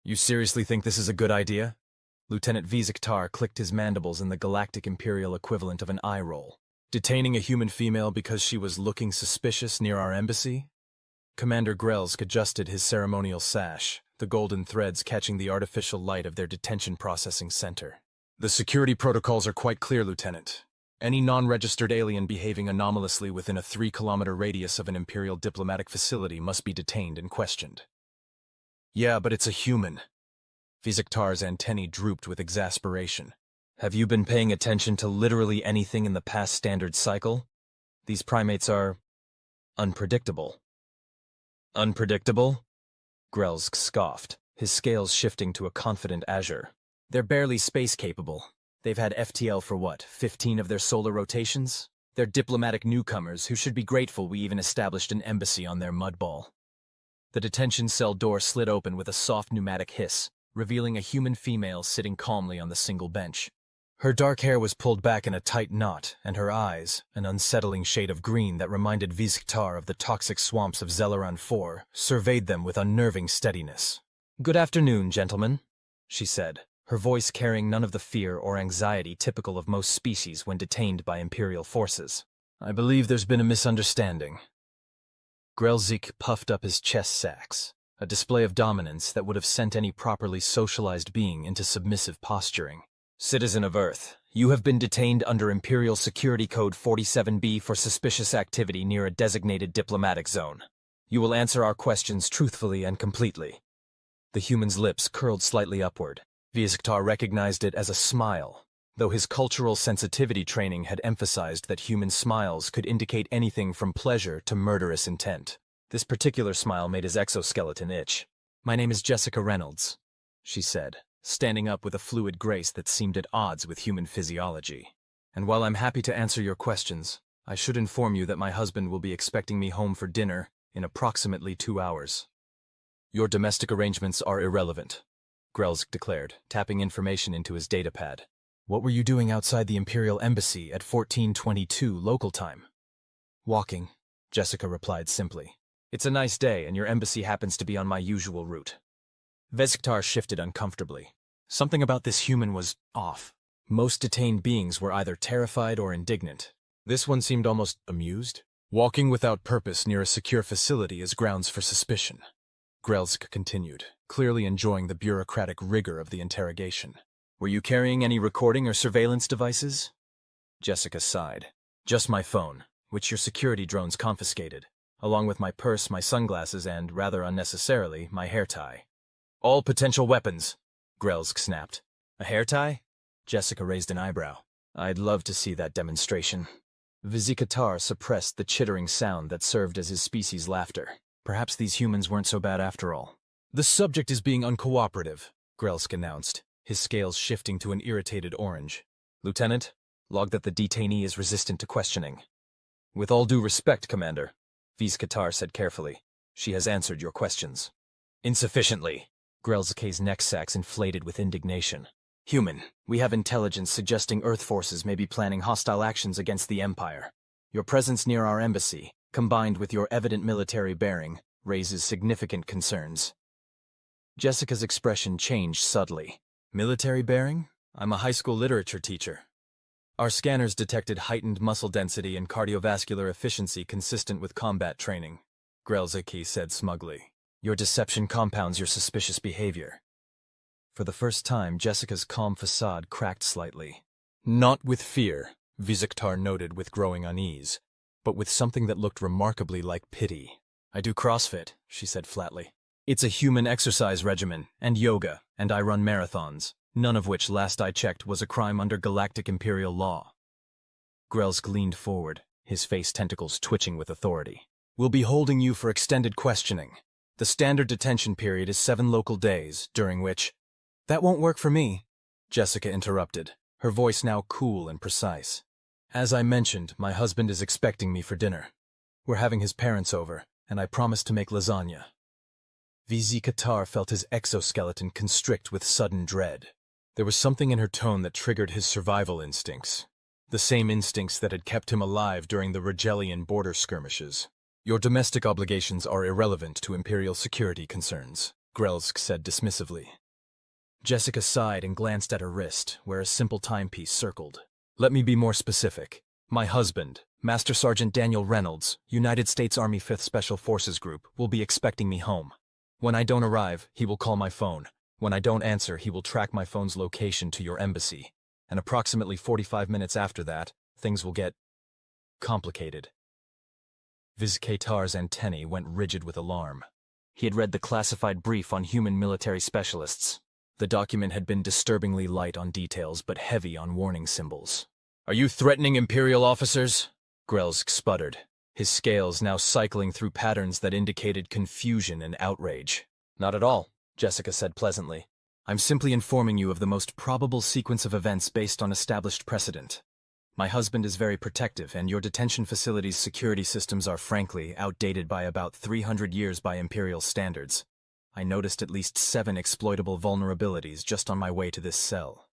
You seriously think this is a good idea? Lieutenant Vkr'lak clicked his mandibles in the Galactic Imperial equivalent of an eye roll. Detaining a human female because she was looking suspicious near our embassy? Commander Grelsk adjusted his ceremonial sash, the golden threads catching the artificial light of their detention processing center. The security protocols are quite clear, Lieutenant. Any non-registered alien behaving anomalously within a 3-kilometer radius of an Imperial diplomatic facility must be detained and questioned. Yeah, but it's a human. Vkr'lak's antennae drooped with exasperation. Have you been paying attention to literally anything in the past standard cycle? These primates are unpredictable. Unpredictable? Grelsk scoffed, his scales shifting to a confident azure. They're barely space-capable. They've had FTL for what, 15 of their solar rotations? They're diplomatic newcomers who should be grateful we even established an embassy on their mudball. The detention cell door slid open with a soft pneumatic hiss, revealing a human female sitting calmly on the single bench. Her dark hair was pulled back in a tight knot, and her eyes, an unsettling shade of green that reminded Vkr'lak of the toxic swamps of Zelleran 4, surveyed them with unnerving steadiness. "Good afternoon, gentlemen," she said, her voice carrying none of the fear or anxiety typical of most species when detained by Imperial forces. "I believe there's been a misunderstanding." Grelsk puffed up his chest sacs, a display of dominance that would have sent any properly socialized being into submissive posturing. "Citizen of Earth, you have been detained under Imperial Security Code 47B for suspicious activity near a designated diplomatic zone. You will answer our questions truthfully and completely." The human's lips curled slightly upward. Vkr'lak recognized it as a smile, though his cultural sensitivity training had emphasized that human smiles could indicate anything from pleasure to murderous intent. This particular smile made his exoskeleton itch. "My name is Jessica Reynolds," she said, standing up with a fluid grace that seemed at odds with human physiology. "And while I'm happy to answer your questions, I should inform you that my husband will be expecting me home for dinner in approximately 2 hours. Your domestic arrangements are irrelevant," Grelsk declared, tapping information into his datapad. "What were you doing outside the Imperial Embassy at 14:22 local time?" "Walking," Jessica replied simply. "It's a nice day, and your embassy happens to be on my usual route." Vkr'lak shifted uncomfortably. Something about this human was off. Most detained beings were either terrified or indignant. This one seemed almost amused. "Walking without purpose near a secure facility is grounds for suspicion," Grelsk continued, clearly enjoying the bureaucratic rigor of the interrogation. "Were you carrying any recording or surveillance devices?" Jessica sighed. "Just my phone, which your security drones confiscated, along with my purse, my sunglasses, and, rather unnecessarily, my hair tie." "All potential weapons," Grelsk snapped. "A hair tie?" Jessica raised an eyebrow. "I'd love to see that demonstration." Vkr'lak suppressed the chittering sound that served as his species' laughter. Perhaps these humans weren't so bad after all. "The subject is being uncooperative," Grelsk announced, his scales shifting to an irritated orange. "Lieutenant, log that the detainee is resistant to questioning." "With all due respect, Commander," Vkr'lak said carefully, "she has answered your questions." "Insufficiently." Grelsk's neck sacs inflated with indignation. "Human, we have intelligence suggesting Earth forces may be planning hostile actions against the Empire. Your presence near our embassy, combined with your evident military bearing, raises significant concerns." Jessica's expression changed subtly. "Military bearing? I'm a high school literature teacher." "Our scanners detected heightened muscle density and cardiovascular efficiency consistent with combat training," Grelsk said smugly. "Your deception compounds your suspicious behavior." For the first time, Jessica's calm facade cracked slightly. "Not with fear," Vkr'lak noted with growing unease, "but with something that looked remarkably like pity." "I do CrossFit," she said flatly. "It's a human exercise regimen, and yoga, and I run marathons, none of which, last I checked, was a crime under Galactic Imperial law." Grelsk leaned forward, his face tentacles twitching with authority. "We'll be holding you for extended questioning. The standard detention period is 7 local days, during which—" "That won't work for me," Jessica interrupted, her voice now cool and precise. "As I mentioned, my husband is expecting me for dinner. We're having his parents over, and I promised to make lasagna." Vkr'lak felt his exoskeleton constrict with sudden dread. There was something in her tone that triggered his survival instincts, the same instincts that had kept him alive during the Regellian border skirmishes. "Your domestic obligations are irrelevant to Imperial security concerns," Grelsk said dismissively. Jessica sighed and glanced at her wrist, where a simple timepiece circled. Let me be more specific. My husband, Master Sergeant Daniel Reynolds, United States Army 5th Special Forces Group, will be expecting me home. When I don't arrive, he will call my phone. When I don't answer, he will track my phone's location to your embassy. And approximately 45 minutes after that, things will get complicated. Vkr'lak's antennae went rigid with alarm. He had read the classified brief on human military specialists. The document had been disturbingly light on details but heavy on warning symbols. Are you threatening Imperial officers? Grelsk sputtered, his scales now cycling through patterns that indicated confusion and outrage. Not at all, Jessica said pleasantly. I'm simply informing you of the most probable sequence of events based on established precedent. My husband is very protective, and your detention facility's security systems are, frankly, outdated by about 300 years by Imperial standards. I noticed at least 7 exploitable vulnerabilities just on my way to this cell.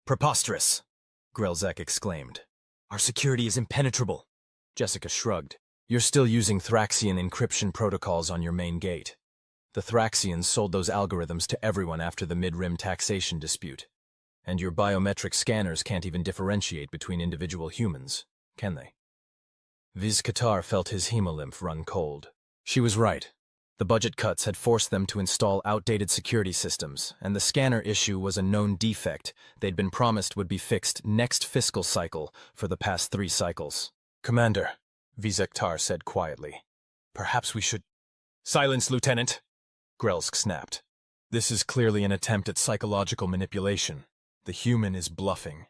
Preposterous! Vkr'lak exclaimed. Our security is impenetrable. Jessica shrugged. You're still using Thraxian encryption protocols on your main gate. The Thraxians sold those algorithms to everyone after the mid-rim taxation dispute. And your biometric scanners can't even differentiate between individual humans, can they? Vkr'lak felt his hemolymph run cold. She was right. The budget cuts had forced them to install outdated security systems, and the scanner issue was a known defect they'd been promised would be fixed next fiscal cycle for the past 3 cycles. Commander, Vkr'lak said quietly. Perhaps we should— Silence, Lieutenant! Grelsk snapped. This is clearly an attempt at psychological manipulation. The human is bluffing.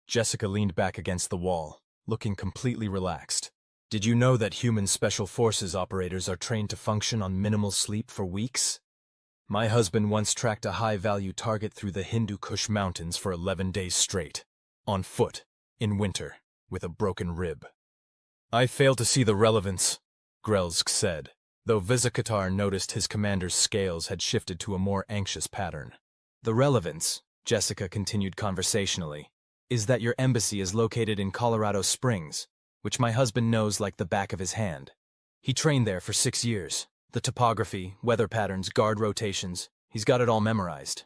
Jessica leaned back against the wall, looking completely relaxed. Did you know that human special forces operators are trained to function on minimal sleep for weeks? My husband once tracked a high-value target through the Hindu Kush Mountains for 11 days straight, on foot, in winter, with a broken rib. I fail to see the relevance, Grelsk said, though Vkr'lak noticed his commander's scales had shifted to a more anxious pattern. The relevance, Jessica continued conversationally, is that your embassy is located in Colorado Springs, which my husband knows like the back of his hand. He trained there for 6 years. The topography, weather patterns, guard rotations, he's got it all memorized.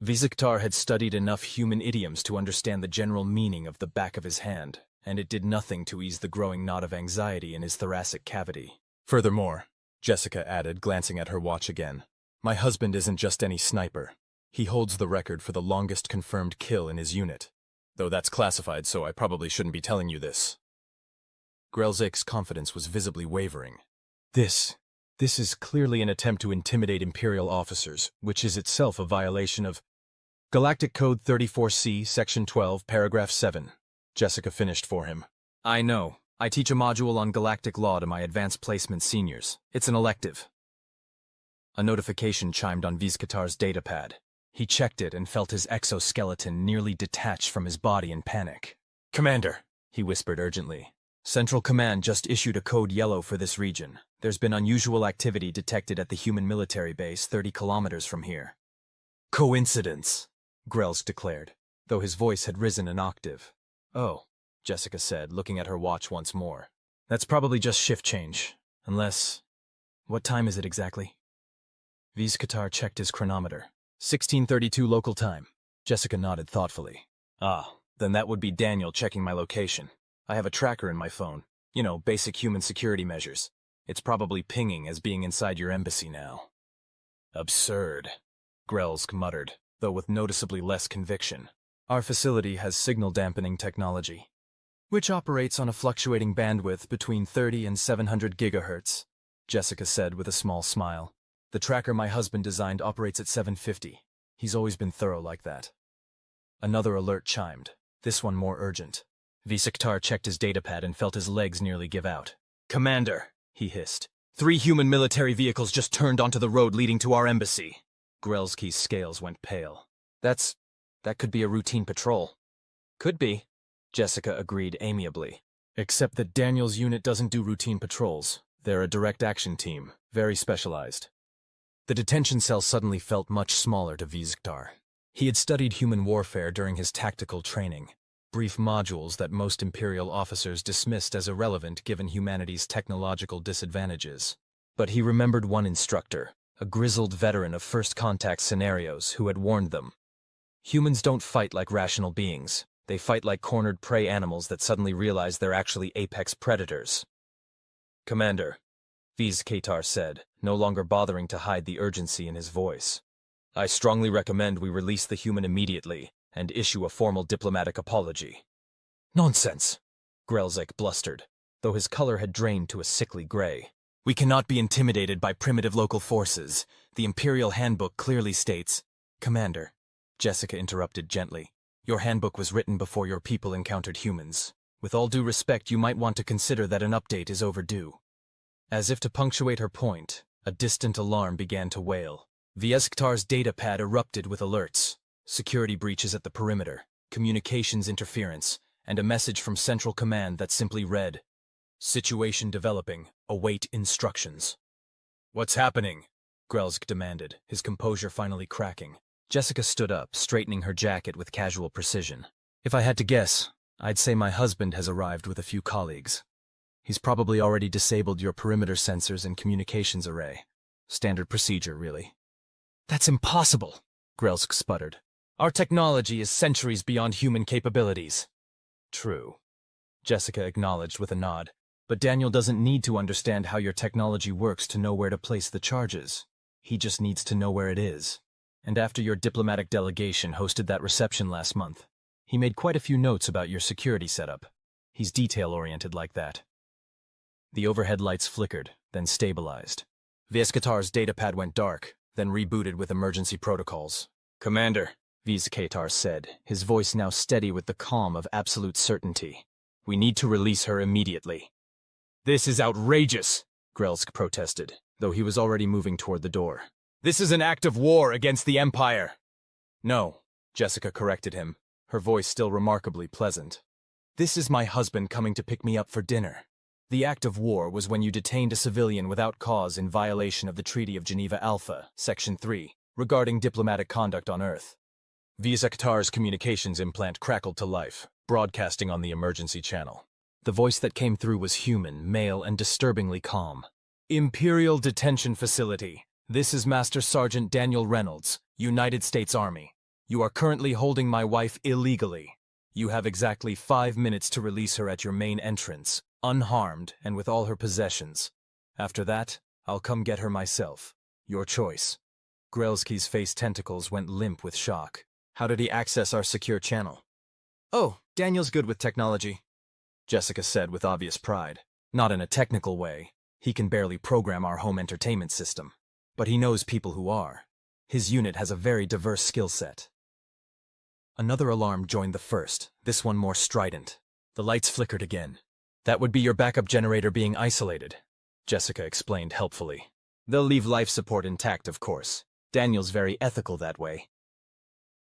Vkr'lak had studied enough human idioms to understand the general meaning of the back of his hand, and it did nothing to ease the growing knot of anxiety in his thoracic cavity. Furthermore, Jessica added, glancing at her watch again, my husband isn't just any sniper. He holds the record for the longest confirmed kill in his unit. Though that's classified, so I probably shouldn't be telling you this. Vkr'lak's confidence was visibly wavering. This is clearly an attempt to intimidate Imperial officers, which is itself a violation of Galactic Code 34C, Section 12, Paragraph 7. Jessica finished for him. I know. I teach a module on galactic law to my advanced placement seniors. It's an elective. A notification chimed on Vkr'lak's datapad. He checked it and felt his exoskeleton nearly detach from his body in panic. Commander, he whispered urgently. Central Command just issued a code yellow for this region. There's been unusual activity detected at the human military base 30 kilometers from here. Coincidence, Grelsk declared, though his voice had risen an octave. Oh, Jessica said, looking at her watch once more. That's probably just shift change. Unless— What time is it exactly? Vkr'lak checked his chronometer. 16:32 local time. Jessica nodded thoughtfully. Ah, then that would be Daniel checking my location. I have a tracker in my phone. You know, basic human security measures. It's probably pinging as being inside your embassy now. Absurd, Grelsk muttered, though with noticeably less conviction. Our facility has signal dampening technology, which operates on a fluctuating bandwidth between 30 and 700 gigahertz, Jessica said with a small smile. The tracker my husband designed operates at 750. He's always been thorough like that. Another alert chimed, this one more urgent. Vkr'lak checked his datapad and felt his legs nearly give out. Commander, he hissed. 3 human military vehicles just turned onto the road leading to our embassy. Grelski's scales went pale. That could be a routine patrol. Could be, Jessica agreed amiably. Except that Daniel's unit doesn't do routine patrols. They're a direct action team, very specialized. The detention cell suddenly felt much smaller to Vkr'lak. He had studied human warfare during his tactical training, brief modules that most Imperial officers dismissed as irrelevant given humanity's technological disadvantages. But he remembered one instructor, a grizzled veteran of first contact scenarios who had warned them. Humans don't fight like rational beings. They fight like cornered prey animals that suddenly realize they're actually apex predators. Commander, Vkr'lak said, no longer bothering to hide the urgency in his voice. I strongly recommend we release the human immediately and issue a formal diplomatic apology. Nonsense, Vkr'lak blustered, though his color had drained to a sickly gray. We cannot be intimidated by primitive local forces. The Imperial Handbook clearly states— Commander, Jessica interrupted gently, your handbook was written before your people encountered humans. With all due respect, you might want to consider that an update is overdue. As if to punctuate her point, a distant alarm began to wail. Vkr'lak's datapad erupted with alerts. Security breaches at the perimeter, communications interference, and a message from Central Command that simply read, Situation developing. Await instructions. What's happening? Vkr'lak demanded, his composure finally cracking. Jessica stood up, straightening her jacket with casual precision. If I had to guess, I'd say my husband has arrived with a few colleagues. He's probably already disabled your perimeter sensors and communications array. Standard procedure, really. That's impossible, Vkr'lak sputtered. Our technology is centuries beyond human capabilities. True, Jessica acknowledged with a nod. But Daniel doesn't need to understand how your technology works to know where to place the charges. He just needs to know where it is. And after your diplomatic delegation hosted that reception last month, he made quite a few notes about your security setup. He's detail-oriented like that. The overhead lights flickered, then stabilized. Vkr'lak's datapad went dark, then rebooted with emergency protocols. Commander, Vkr'lak said, his voice now steady with the calm of absolute certainty. We need to release her immediately. This is outrageous, Vkr'lak protested, though he was already moving toward the door. This is an act of war against the Empire. No, Jessica corrected him, her voice still remarkably pleasant. This is my husband coming to pick me up for dinner. The act of war was when you detained a civilian without cause in violation of the Treaty of Geneva Alpha, Section 3, regarding diplomatic conduct on Earth. Vkr'lak's communications implant crackled to life, broadcasting on the emergency channel. The voice that came through was human, male, and disturbingly calm. Imperial Detention Facility. This is Master Sergeant Daniel Reynolds, United States Army. You are currently holding my wife illegally. You have exactly 5 minutes to release her at your main entrance, unharmed and with all her possessions. After that, I'll come get her myself. Your choice. Vkr'lak's face tentacles went limp with shock. How did he access our secure channel? Oh, Daniel's good with technology, Jessica said with obvious pride. Not in a technical way. He can barely program our home entertainment system. But he knows people who are. His unit has a very diverse skill set. Another alarm joined the first, this one more strident. The lights flickered again. That would be your backup generator being isolated, Jessica explained helpfully. They'll leave life support intact, of course. Daniel's very ethical that way.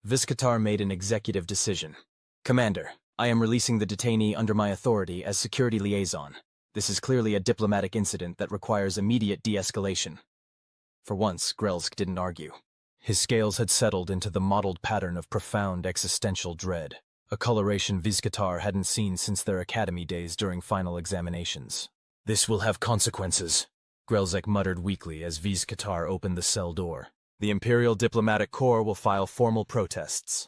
Vkr'lak made an executive decision. Commander, I am releasing the detainee under my authority as security liaison. This is clearly a diplomatic incident that requires immediate de-escalation. For once, Vkr'lak didn't argue. His scales had settled into the mottled pattern of profound existential dread, a coloration Vkr'lak hadn't seen since their academy days during final examinations. This will have consequences, Vkr'lak muttered weakly as Vkr'lak opened the cell door. The Imperial Diplomatic Corps will file formal protests.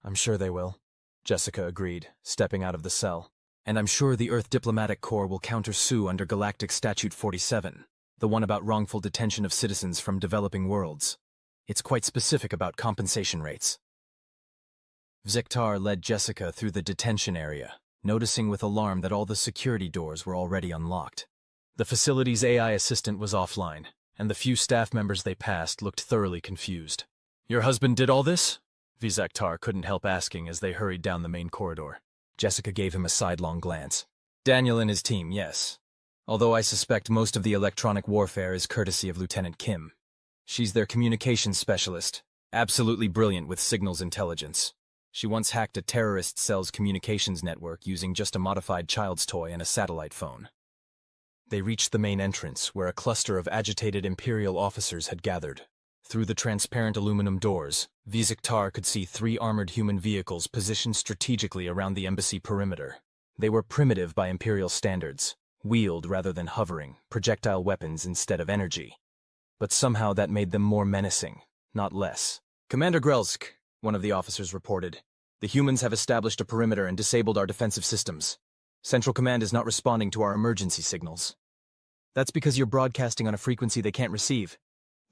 I'm sure they will, Jessica agreed, stepping out of the cell. And I'm sure the Earth Diplomatic Corps will counter-sue under Galactic Statute 47, the one about wrongful detention of citizens from developing worlds. It's quite specific about compensation rates. Vkr'lak led Jessica through the detention area, noticing with alarm that all the security doors were already unlocked. The facility's AI assistant was offline, and the few staff members they passed looked thoroughly confused. Your husband did all this? Vkr'lak couldn't help asking as they hurried down the main corridor. Jessica gave him a sidelong glance. Daniel and his team, yes. Although I suspect most of the electronic warfare is courtesy of Lieutenant Kim. She's their communications specialist, absolutely brilliant with signals intelligence. She once hacked a terrorist cell's communications network using just a modified child's toy and a satellite phone. They reached the main entrance, where a cluster of agitated Imperial officers had gathered. Through the transparent aluminum doors, Vkr'lak could see 3 armored human vehicles positioned strategically around the embassy perimeter. They were primitive by Imperial standards, wheeled rather than hovering, projectile weapons instead of energy. but somehow that made them more menacing, not less. "Commander Grelsk," one of the officers reported, "the humans have established a perimeter and disabled our defensive systems. Central Command is not responding to our emergency signals." "That's because you're broadcasting on a frequency they can't receive,"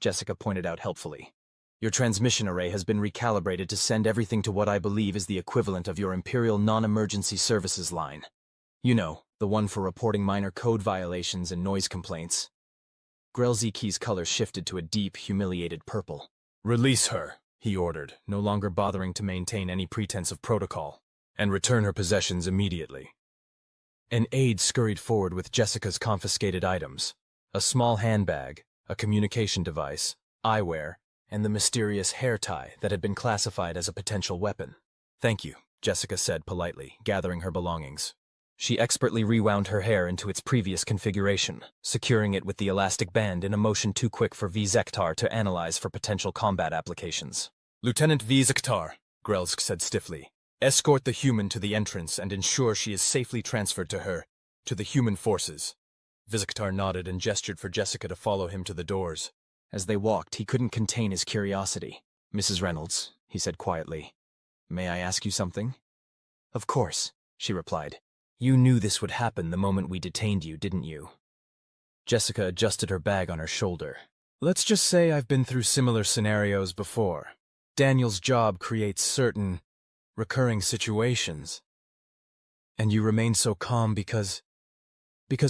Jessica pointed out helpfully. "Your transmission array has been recalibrated to send everything to what I believe is the equivalent of your Imperial non-emergency services line. You know, the one for reporting minor code violations and noise complaints." Grelzki's color shifted to a deep, humiliated purple. "Release her," he ordered, no longer bothering to maintain any pretense of protocol, "and return her possessions immediately." An aide scurried forward with Jessica's confiscated items: a small handbag, a communication device, eyewear, and the mysterious hair tie that had been classified as a potential weapon. "Thank you," Jessica said politely, gathering her belongings. She expertly rewound her hair into its previous configuration, securing it with the elastic band in a motion too quick for Vkr'lak to analyze for potential combat applications. "Lieutenant Vkr'lak," Grelsk said stiffly, "escort the human to the entrance and ensure she is safely transferred to the human forces." Vkr'lak nodded and gestured for Jessica to follow him to the doors. As they walked, he couldn't contain his curiosity. "Mrs. Reynolds," he said quietly, "may I ask you something?" "Of course," she replied. "You knew this would happen the moment we detained you, didn't you?" Jessica adjusted her bag on her shoulder. "Let's just say I've been through similar scenarios before. Daniel's job creates certain recurring situations. And you remain so calm because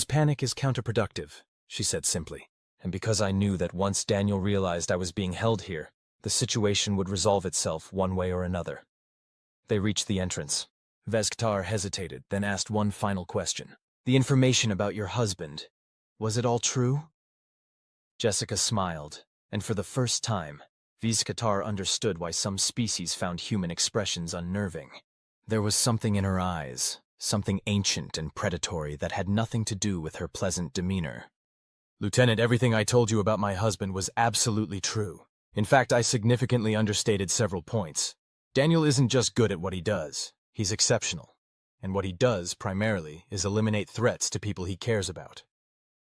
panic is counterproductive," she said simply. "And because I knew that once Daniel realized I was being held here, the situation would resolve itself one way or another." They reached the entrance. Vkr'lak hesitated, then asked one final question. "The information about your husband, was it all true?" Jessica smiled, and for the first time, Vkr'lak understood why some species found human expressions unnerving. There was something in her eyes, something ancient and predatory that had nothing to do with her pleasant demeanor. "Lieutenant, everything I told you about my husband was absolutely true. In fact, I significantly understated several points. Daniel isn't just good at what he does. He's exceptional. And what he does, primarily, is eliminate threats to people he cares about."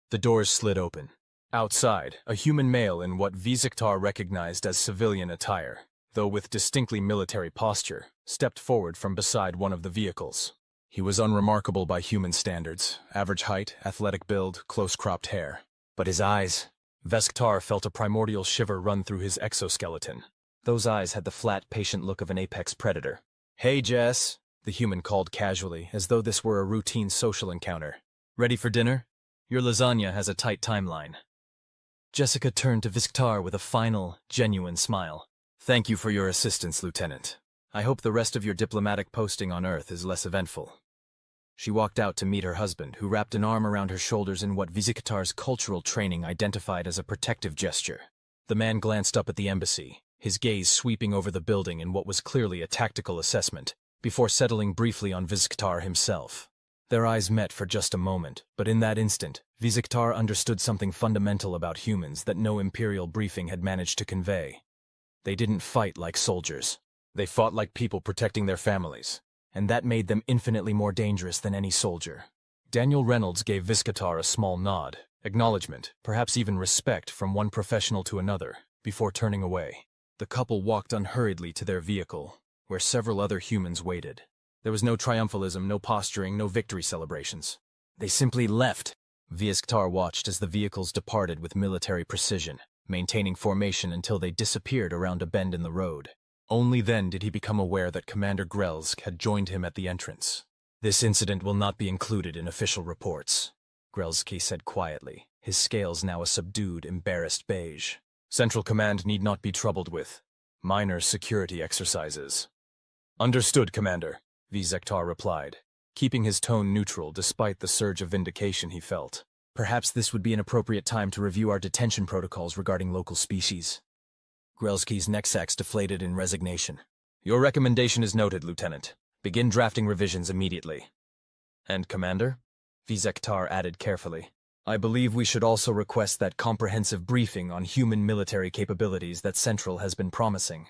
The doors slid open. Outside, a human male in what Vkr'lak recognized as civilian attire, though with distinctly military posture, stepped forward from beside one of the vehicles. He was unremarkable by human standards: average height, athletic build, close-cropped hair. But his eyes... Vkr'lak felt a primordial shiver run through his exoskeleton. Those eyes had the flat, patient look of an apex predator. "Hey, Jess," the human called casually, as though this were a routine social encounter. "Ready for dinner? Your lasagna has a tight timeline." Jessica turned to Vkr'lak with a final, genuine smile. "Thank you for your assistance, Lieutenant. I hope the rest of your diplomatic posting on Earth is less eventful." She walked out to meet her husband, who wrapped an arm around her shoulders in what Vkr'lak's cultural training identified as a protective gesture. The man glanced up at the embassy, his gaze sweeping over the building in what was clearly a tactical assessment, before settling briefly on Vkr'lak himself. Their eyes met for just a moment, but in that instant, Vkr'lak understood something fundamental about humans that no Imperial briefing had managed to convey. They didn't fight like soldiers. They fought like people protecting their families, and that made them infinitely more dangerous than any soldier. Daniel Reynolds gave Vkr'lak a small nod, acknowledgement, perhaps even respect from one professional to another, before turning away. The couple walked unhurriedly to their vehicle, where several other humans waited. There was no triumphalism, no posturing, no victory celebrations. They simply left. Vkr'lak watched as the vehicles departed with military precision, maintaining formation until they disappeared around a bend in the road. Only then did he become aware that Commander Grelsk had joined him at the entrance. "This incident will not be included in official reports," Grelski said quietly, his scales now a subdued, embarrassed beige. "Central Command need not be troubled with minor security exercises." "Understood, Commander," Vkr'lak replied, keeping his tone neutral despite the surge of vindication he felt. "Perhaps this would be an appropriate time to review our detention protocols regarding local species." Grelski's neck sacs deflated in resignation. "Your recommendation is noted, Lieutenant. Begin drafting revisions immediately." "And, Commander?" Vkr'lak added carefully. "I believe we should also request that comprehensive briefing on human military capabilities that Central has been promising."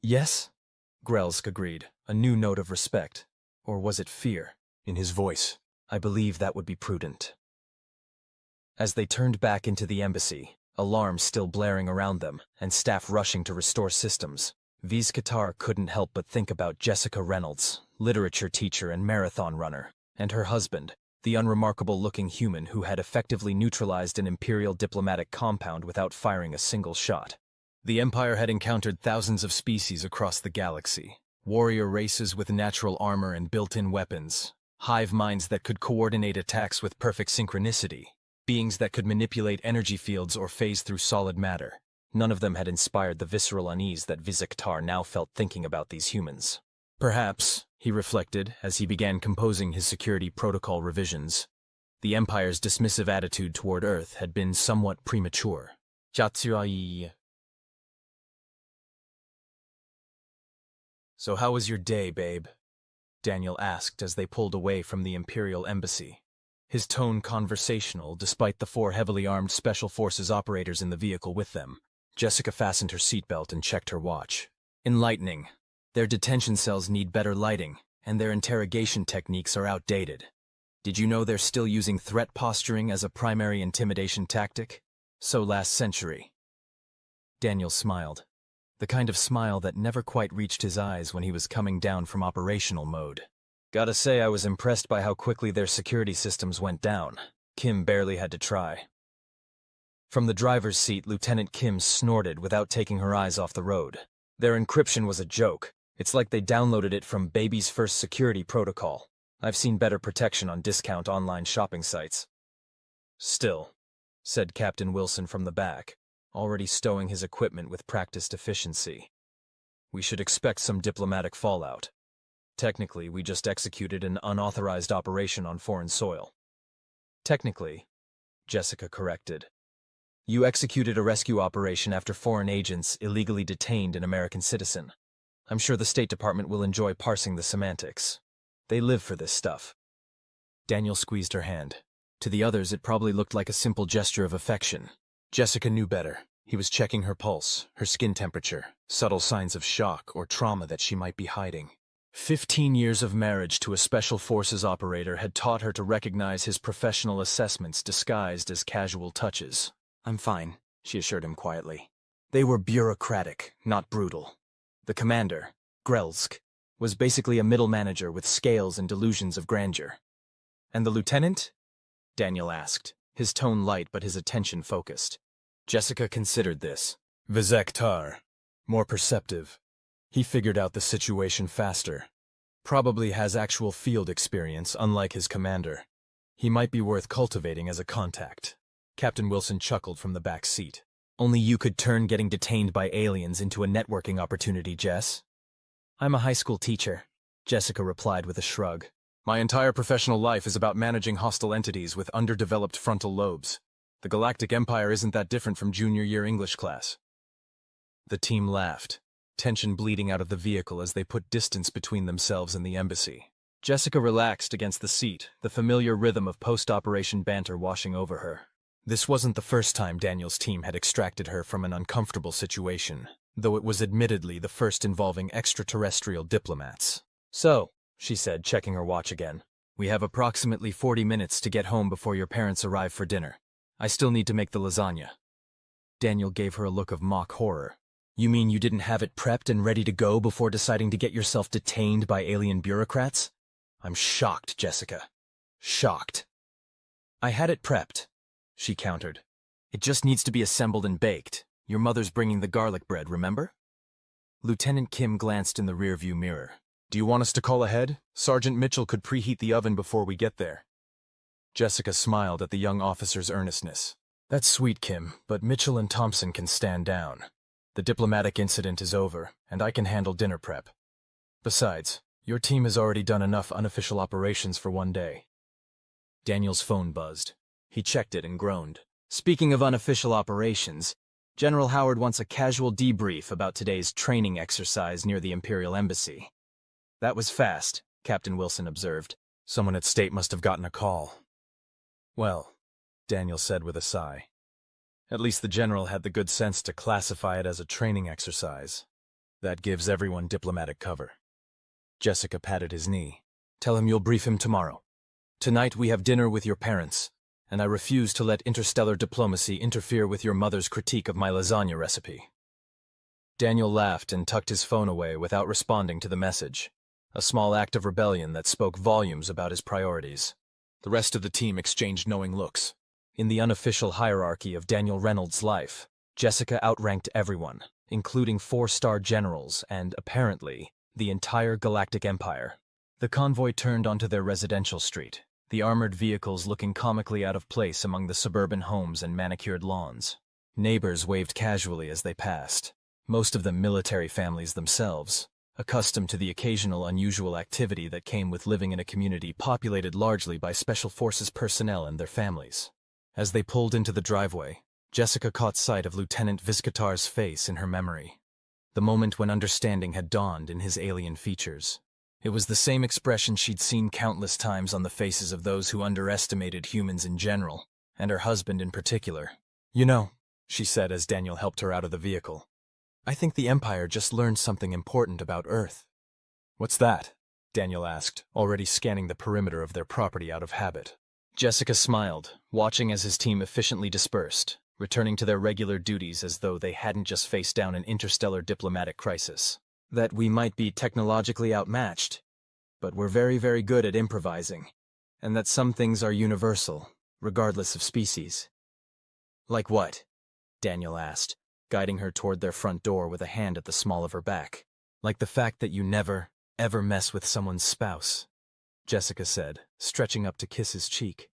"Yes?" Grelsk agreed, a new note of respect, or was it fear, in his voice. "I believe that would be prudent." As they turned back into the embassy, alarms still blaring around them, and staff rushing to restore systems. Vkr'lak couldn't help but think about Jessica Reynolds, literature teacher and marathon runner, and her husband, the unremarkable-looking human who had effectively neutralized an Imperial diplomatic compound without firing a single shot. The Empire had encountered thousands of species across the galaxy, warrior races with natural armor and built-in weapons, hive minds that could coordinate attacks with perfect synchronicity, beings that could manipulate energy fields or phase through solid matter. None of them had inspired the visceral unease that Vkr'lak now felt thinking about these humans. Perhaps, he reflected as he began composing his security protocol revisions, the Empire's dismissive attitude toward Earth had been somewhat premature. So how was your day, babe? Daniel asked as they pulled away from the Imperial Embassy. His tone conversational, despite the 4 heavily armed Special Forces operators in the vehicle with them. Jessica fastened her seatbelt and checked her watch. Enlightening. Their detention cells need better lighting, and their interrogation techniques are outdated. Did you know they're still using threat posturing as a primary intimidation tactic? So last century. Daniel smiled. The kind of smile that never quite reached his eyes when he was coming down from operational mode. Gotta say I was impressed by how quickly their security systems went down. Kim barely had to try. From the driver's seat, Lieutenant Kim snorted without taking her eyes off the road. Their encryption was a joke. It's like they downloaded it from baby's first security protocol. I've seen better protection on discount online shopping sites. Still, said Captain Wilson from the back, already stowing his equipment with practiced efficiency. We should expect some diplomatic fallout. Technically, we just executed an unauthorized operation on foreign soil. Technically, Jessica corrected. You executed a rescue operation after foreign agents illegally detained an American citizen. I'm sure the State Department will enjoy parsing the semantics. They live for this stuff. Daniel squeezed her hand. To the others, it probably looked like a simple gesture of affection. Jessica knew better. He was checking her pulse, her skin temperature, subtle signs of shock or trauma that she might be hiding. 15 years of marriage to a Special Forces operator had taught her to recognize his professional assessments disguised as casual touches. I'm fine, she assured him quietly. They were bureaucratic, not brutal. The commander, Vkr'lak, was basically a middle manager with scales and delusions of grandeur. And the lieutenant? Daniel asked, his tone light but his attention focused. Jessica considered this. Vkr'lak, more perceptive. He figured out the situation faster. Probably has actual field experience, unlike his commander. He might be worth cultivating as a contact. Captain Wilson chuckled from the back seat. Only you could turn getting detained by aliens into a networking opportunity, Jess. I'm a high school teacher, Jessica replied with a shrug. My entire professional life is about managing hostile entities with underdeveloped frontal lobes. The Galactic Empire isn't that different from junior year English class. The team laughed, tension bleeding out of the vehicle as they put distance between themselves and the embassy. Jessica relaxed against the seat, the familiar rhythm of post-operation banter washing over her. This wasn't the first time Daniel's team had extracted her from an uncomfortable situation, though it was admittedly the first involving extraterrestrial diplomats. So, she said, checking her watch again, we have approximately 40 minutes to get home before your parents arrive for dinner. I still need to make the lasagna. Daniel gave her a look of mock horror. You mean you didn't have it prepped and ready to go before deciding to get yourself detained by alien bureaucrats? I'm shocked, Jessica. Shocked. I had it prepped, she countered. It just needs to be assembled and baked. Your mother's bringing the garlic bread, remember? Lieutenant Kim glanced in the rearview mirror. Do you want us to call ahead? Sergeant Mitchell could preheat the oven before we get there. Jessica smiled at the young officer's earnestness. That's sweet, Kim, but Mitchell and Thompson can stand down. The diplomatic incident is over, and I can handle dinner prep. Besides, your team has already done enough unofficial operations for one day. Daniel's phone buzzed. He checked it and groaned. Speaking of unofficial operations, General Howard wants a casual debrief about today's training exercise near the Imperial Embassy. That was fast, Captain Wilson observed. Someone at State must have gotten a call. Well, Daniel said with a sigh. At least the General had the good sense to classify it as a training exercise. That gives everyone diplomatic cover. Jessica patted his knee. Tell him you'll brief him tomorrow. Tonight we have dinner with your parents. and I refuse to let interstellar diplomacy interfere with your mother's critique of my lasagna recipe." Daniel laughed and tucked his phone away without responding to the message, a small act of rebellion that spoke volumes about his priorities. The rest of the team exchanged knowing looks. In the unofficial hierarchy of Daniel Reynolds' life, Jessica outranked everyone, including 4-star generals and, apparently, the entire Galactic Empire. The convoy turned onto their residential street, the armored vehicles looking comically out of place among the suburban homes and manicured lawns. Neighbors waved casually as they passed, most of them military families themselves, accustomed to the occasional unusual activity that came with living in a community populated largely by Special Forces personnel and their families. As they pulled into the driveway, Jessica caught sight of Lieutenant Vizcatar's face in her memory, the moment when understanding had dawned in his alien features. It was the same expression she'd seen countless times on the faces of those who underestimated humans in general, and her husband in particular. "You know," she said as Daniel helped her out of the vehicle, "I think the Empire just learned something important about Earth." "What's that?" Daniel asked, already scanning the perimeter of their property out of habit. Jessica smiled, watching as his team efficiently dispersed, returning to their regular duties as though they hadn't just faced down an interstellar diplomatic crisis. "That we might be technologically outmatched, but we're very, very good at improvising, and that some things are universal, regardless of species." "Like what?" Daniel asked, guiding her toward their front door with a hand at the small of her back. "Like the fact that you never, ever mess with someone's spouse," Jessica said, stretching up to kiss his cheek.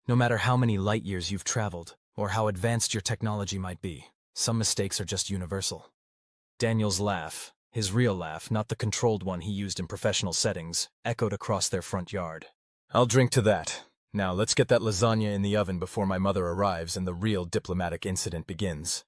"No matter how many light years you've traveled, or how advanced your technology might be, some mistakes are just universal." Daniel's laugh, his real laugh, not the controlled one he used in professional settings, echoed across their front yard. "I'll drink to that. Now let's get that lasagna in the oven before my mother arrives and the real diplomatic incident begins."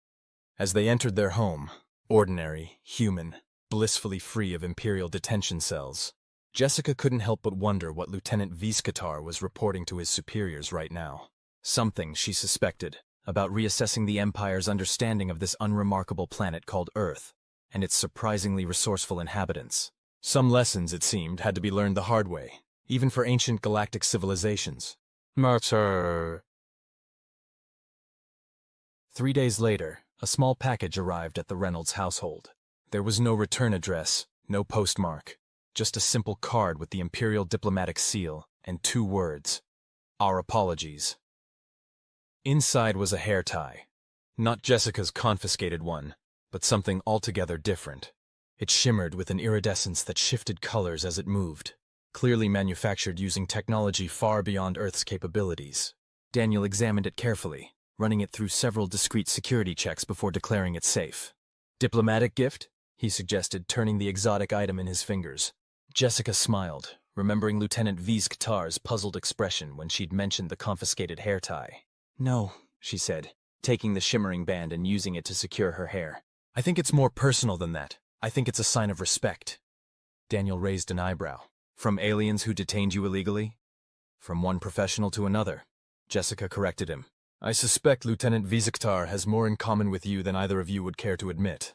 As they entered their home, ordinary, human, blissfully free of Imperial detention cells, Jessica couldn't help but wonder what Lieutenant Vizcatar was reporting to his superiors right now. Something, she suspected, about reassessing the Empire's understanding of this unremarkable planet called Earth, and its surprisingly resourceful inhabitants. Some lessons, it seemed, had to be learned the hard way, even for ancient galactic civilizations. Murder. 3 days later, a small package arrived at the Reynolds household. There was no return address, no postmark, just a simple card with the Imperial diplomatic seal and 2 words: "Our apologies." Inside was a hair tie. Not Jessica's confiscated one, but something altogether different. It shimmered with an iridescence that shifted colors as it moved, clearly manufactured using technology far beyond Earth's capabilities. Daniel examined it carefully, running it through several discreet security checks before declaring it safe. "Diplomatic gift?" he suggested, turning the exotic item in his fingers. Jessica smiled, remembering Lieutenant Vizcatar's puzzled expression when she'd mentioned the confiscated hair tie. "No," she said, taking the shimmering band and using it to secure her hair. "I think it's more personal than that. I think it's a sign of respect." Daniel raised an eyebrow. "From aliens who detained you illegally?" "From one professional to another," Jessica corrected him. "I suspect Lieutenant Vizcatar has more in common with you than either of you would care to admit."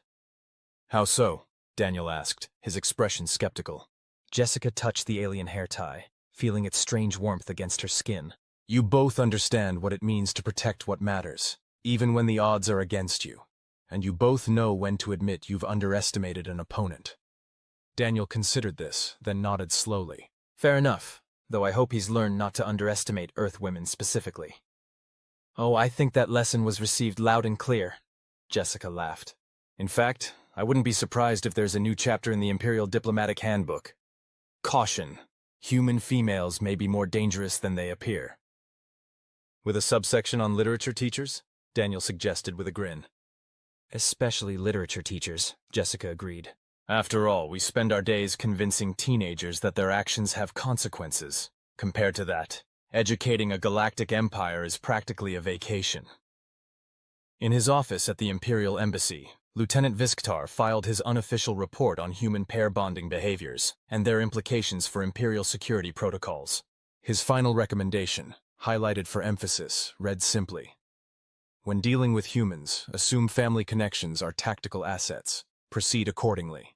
"How so?" Daniel asked, his expression skeptical. Jessica touched the alien hair tie, feeling its strange warmth against her skin. "You both understand what it means to protect what matters, even when the odds are against you. And you both know when to admit you've underestimated an opponent." Daniel considered this, then nodded slowly. "Fair enough, though I hope he's learned not to underestimate Earth women specifically." "Oh, I think that lesson was received loud and clear," Jessica laughed. "In fact, I wouldn't be surprised if there's a new chapter in the Imperial Diplomatic Handbook. Caution. Human females may be more dangerous than they appear." "With a subsection on literature teachers?" Daniel suggested with a grin. "Especially literature teachers," Jessica agreed. "After all, we spend our days convincing teenagers that their actions have consequences. Compared to that, educating a galactic empire is practically a vacation." In his office at the Imperial Embassy, Lieutenant Vizcatar filed his unofficial report on human pair bonding behaviors and their implications for Imperial security protocols. His final recommendation, highlighted for emphasis, read simply: "When dealing with humans, assume family connections are tactical assets. Proceed accordingly."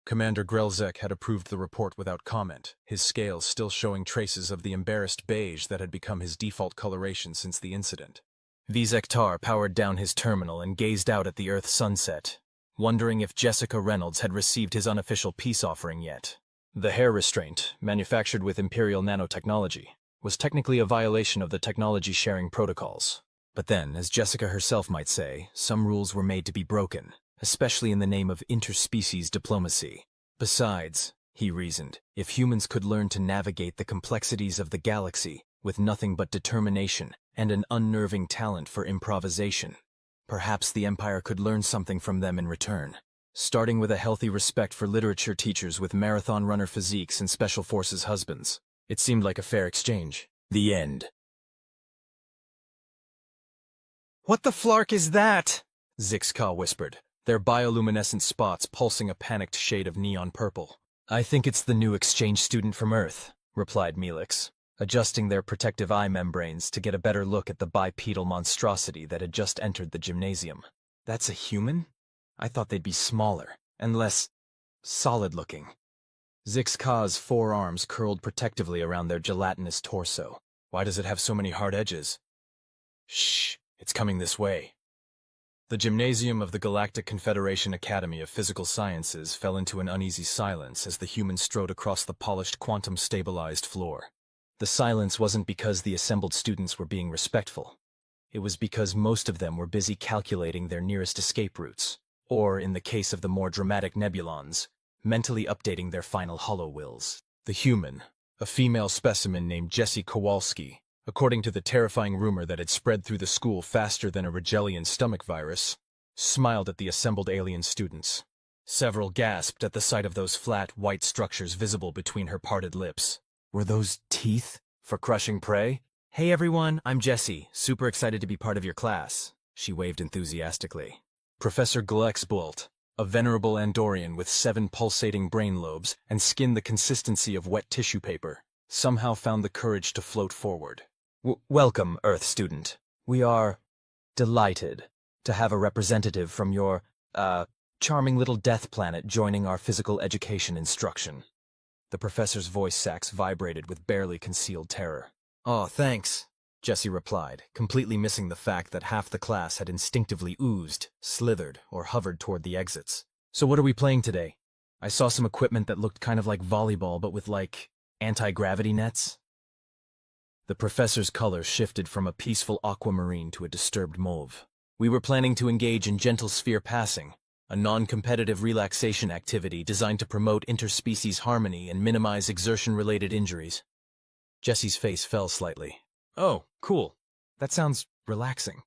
Commander Vkr'lak had approved the report without comment, his scales still showing traces of the embarrassed beige that had become his default coloration since the incident. Vkr'lak powered down his terminal and gazed out at the Earth's sunset, wondering if Jessica Reynolds had received his unofficial peace offering yet. The hair restraint, manufactured with Imperial nanotechnology, was technically a violation of the technology-sharing protocols. But then, as Jessica herself might say, some rules were made to be broken, especially in the name of interspecies diplomacy. Besides, he reasoned, if humans could learn to navigate the complexities of the galaxy with nothing but determination and an unnerving talent for improvisation, perhaps the Empire could learn something from them in return. Starting with a healthy respect for literature teachers with marathon runner physiques and special forces husbands. It seemed like a fair exchange. The end. What the flark is that? Vkr'lak whispered, their bioluminescent spots pulsing a panicked shade of neon purple. I think it's the new exchange student from Earth, replied Melix, adjusting their protective eye membranes to get a better look at the bipedal monstrosity that had just entered the gymnasium. That's a human? I thought they'd be smaller and less solid-looking. Vkr'lak's forearms curled protectively around their gelatinous torso. Why does it have so many hard edges? Shh, it's coming this way. The gymnasium of the Galactic Confederation Academy of Physical Sciences fell into an uneasy silence as the humans strode across the polished quantum-stabilized floor. The silence wasn't because the assembled students were being respectful. It was because most of them were busy calculating their nearest escape routes, or, in the case of the more dramatic Nebulons, mentally updating their final hollow-wills. The human, a female specimen named Jessie Kowalski, according to the terrifying rumor that had spread through the school faster than a Rigelian stomach virus, smiled at the assembled alien students. Several gasped at the sight of those flat, white structures visible between her parted lips. Were those teeth for crushing prey? Hey everyone, I'm Jessie, super excited to be part of your class, she waved enthusiastically. Professor Glexbolt, a venerable Andorian with 7 pulsating brain lobes and skin the consistency of wet tissue paper, somehow found the courage to float forward. Welcome, Earth student. We are delighted to have a representative from your, charming little death planet joining our physical education instruction. The professor's voice sacs vibrated with barely concealed terror. Oh, thanks, Jessie replied, completely missing the fact that half the class had instinctively oozed, slithered, or hovered toward the exits. So what are we playing today? I saw some equipment that looked kind of like volleyball, but with, like, anti-gravity nets. The professor's color shifted from a peaceful aquamarine to a disturbed mauve. We were planning to engage in gentle sphere passing, a non-competitive relaxation activity designed to promote interspecies harmony and minimize exertion-related injuries. Jessie's face fell slightly. Oh, cool. That sounds relaxing.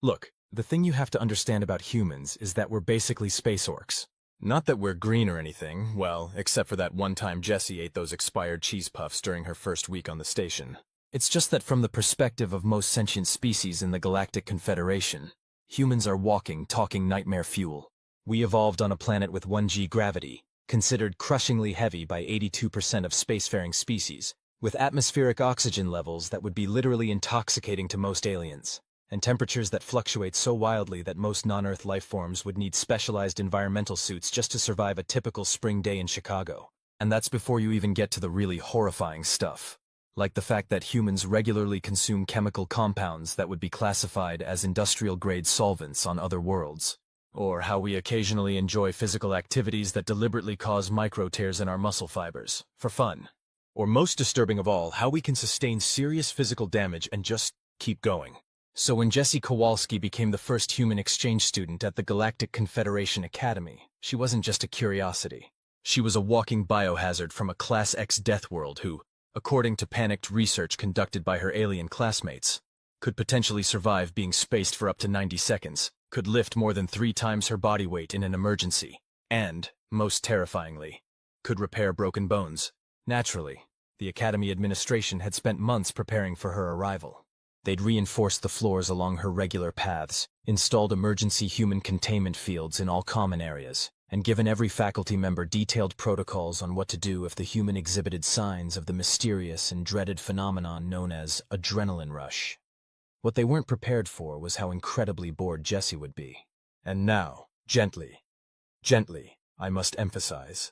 Look, the thing you have to understand about humans is that we're basically space orcs. Not that we're green or anything, well, except for that one time Jessie ate those expired cheese puffs during her first week on the station. It's just that from the perspective of most sentient species in the Galactic Confederation, humans are walking, talking nightmare fuel. We evolved on a planet with 1G gravity, considered crushingly heavy by 82% of spacefaring species, with atmospheric oxygen levels that would be literally intoxicating to most aliens, and temperatures that fluctuate so wildly that most non-Earth life forms would need specialized environmental suits just to survive a typical spring day in Chicago. And that's before you even get to the really horrifying stuff, like the fact that humans regularly consume chemical compounds that would be classified as industrial-grade solvents on other worlds, or how we occasionally enjoy physical activities that deliberately cause micro-tears in our muscle fibers, for fun. Or most disturbing of all, how we can sustain serious physical damage and just keep going. So when Jessie Kowalski became the first human exchange student at the Galactic Confederation Academy, she wasn't just a curiosity. She was a walking biohazard from a Class X death world who, according to panicked research conducted by her alien classmates, could potentially survive being spaced for up to 90 seconds, could lift more than 3 times her body weight in an emergency, and, most terrifyingly, could repair broken bones. Naturally, the Academy administration had spent months preparing for her arrival. They'd reinforced the floors along her regular paths, installed emergency human containment fields in all common areas, and given every faculty member detailed protocols on what to do if the human exhibited signs of the mysterious and dreaded phenomenon known as adrenaline rush. What they weren't prepared for was how incredibly bored Jessie would be. And now, gently, I must emphasize.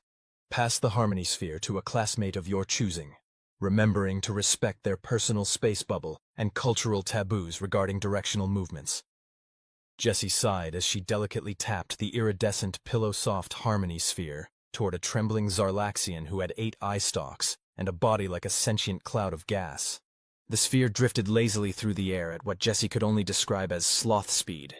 Pass the harmony sphere to a classmate of your choosing, remembering to respect their personal space bubble and cultural taboos regarding directional movements. Jessie sighed as she delicately tapped the iridescent, pillow-soft harmony sphere toward a trembling Zarlaxian who had 8 eye stalks and a body like a sentient cloud of gas. The sphere drifted lazily through the air at what Jessie could only describe as sloth speed,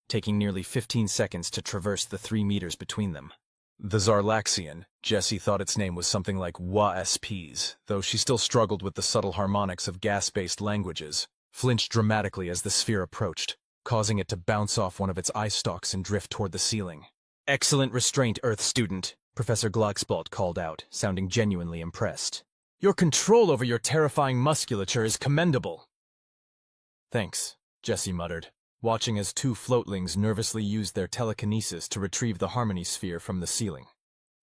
taking nearly 15 seconds to traverse the 3 meters between them. The Zarlaxian, Jessie thought its name was something like WASPs, though she still struggled with the subtle harmonics of gas-based languages, flinched dramatically as the sphere approached, causing it to bounce off one of its eye stalks and drift toward the ceiling. "Excellent restraint, Earth student," Professor Glaxbolt called out, sounding genuinely impressed. "Your control over your terrifying musculature is commendable." "Thanks," Jessie muttered, watching as 2 floatlings nervously used their telekinesis to retrieve the harmony sphere from the ceiling.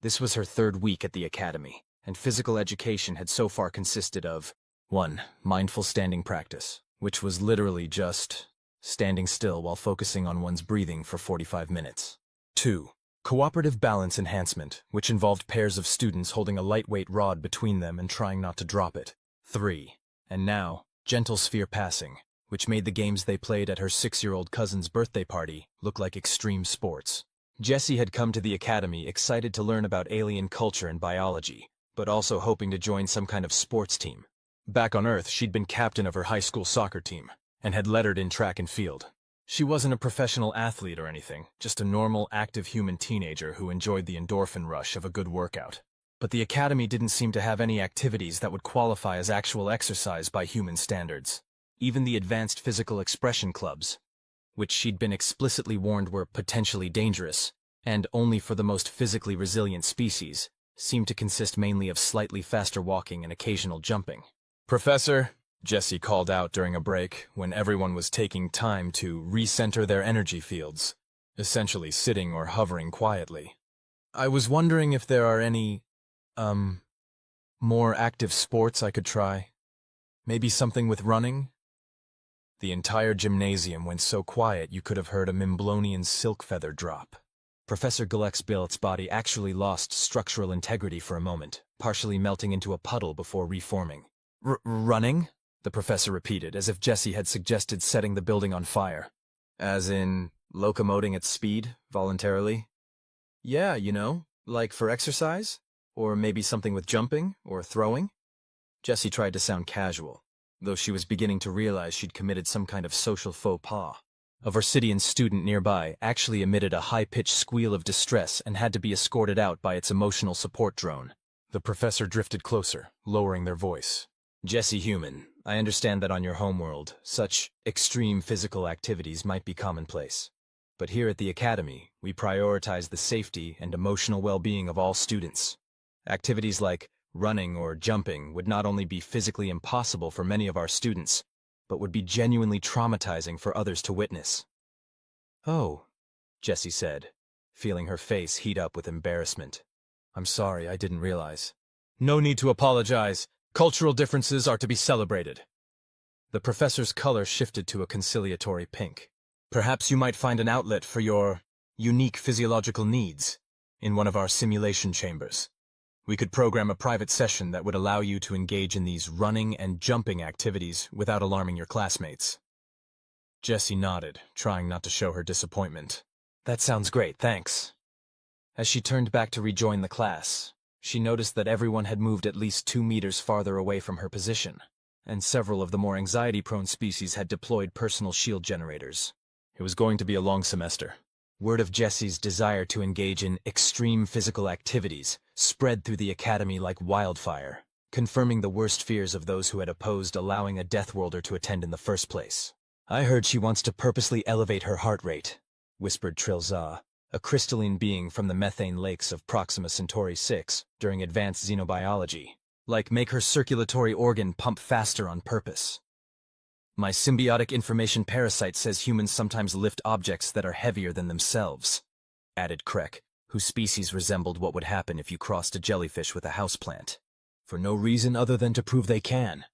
This was her 3rd week at the academy, and physical education had so far consisted of 1. Mindful standing practice, which was literally just standing still while focusing on one's breathing for 45 minutes. 2. Cooperative balance enhancement, which involved pairs of students holding a lightweight rod between them and trying not to drop it. 3. And now, gentle sphere passing, which made the games they played at her 6-year-old cousin's birthday party look like extreme sports. Jessie had come to the academy excited to learn about alien culture and biology, but also hoping to join some kind of sports team. Back on Earth, she'd been captain of her high school soccer team, and had lettered in track and field. She wasn't a professional athlete or anything, just a normal, active human teenager who enjoyed the endorphin rush of a good workout. But the academy didn't seem to have any activities that would qualify as actual exercise by human standards. Even the advanced physical expression clubs, which she'd been explicitly warned were potentially dangerous, and only for the most physically resilient species, seemed to consist mainly of slightly faster walking and occasional jumping. "Professor," Jessie called out during a break when everyone was taking time to recenter their energy fields, essentially sitting or hovering quietly. "I was wondering if there are any, more active sports I could try. Maybe something with running?" The entire gymnasium went so quiet you could have heard a Mimblonian silk feather drop. Professor Glaxbilt's body actually lost structural integrity for a moment, partially melting into a puddle before reforming. "Running?" the professor repeated, as if Jessie had suggested setting the building on fire. "As in, locomoting at speed, voluntarily?" "Yeah, like for exercise? Or maybe something with jumping, or throwing?" Jessie tried to sound casual, though she was beginning to realize she'd committed some kind of social faux pas. A Versidian student nearby actually emitted a high-pitched squeal of distress and had to be escorted out by its emotional support drone. The professor drifted closer, lowering their voice. "Jessie Human, I understand that on your homeworld, such extreme physical activities might be commonplace. But here at the Academy, we prioritize the safety and emotional well-being of all students. Activities like running or jumping would not only be physically impossible for many of our students, but would be genuinely traumatizing for others to witness." "Oh," Jessie said, feeling her face heat up with embarrassment. "I'm sorry, I didn't realize." "No need to apologize. Cultural differences are to be celebrated." The professor's color shifted to a conciliatory pink. "Perhaps you might find an outlet for your unique physiological needs in one of our simulation chambers. We could program a private session that would allow you to engage in these running and jumping activities without alarming your classmates." Jessie nodded, trying not to show her disappointment. "That sounds great, thanks." As she turned back to rejoin the class, she noticed that everyone had moved at least 2 meters farther away from her position, and several of the more anxiety-prone species had deployed personal shield generators. It was going to be a long semester. Word of Jessie's desire to engage in extreme physical activities spread through the academy like wildfire, confirming the worst fears of those who had opposed allowing a Deathworlder to attend in the first place. "I heard she wants to purposely elevate her heart rate," whispered Trilza, a crystalline being from the methane lakes of Proxima Centauri 6 during advanced xenobiology, like make her circulatory organ pump faster on purpose. "My symbiotic information parasite says humans sometimes lift objects that are heavier than themselves," added Krek, whose species resembled what would happen if you crossed a jellyfish with a houseplant, for no reason other than to prove they can.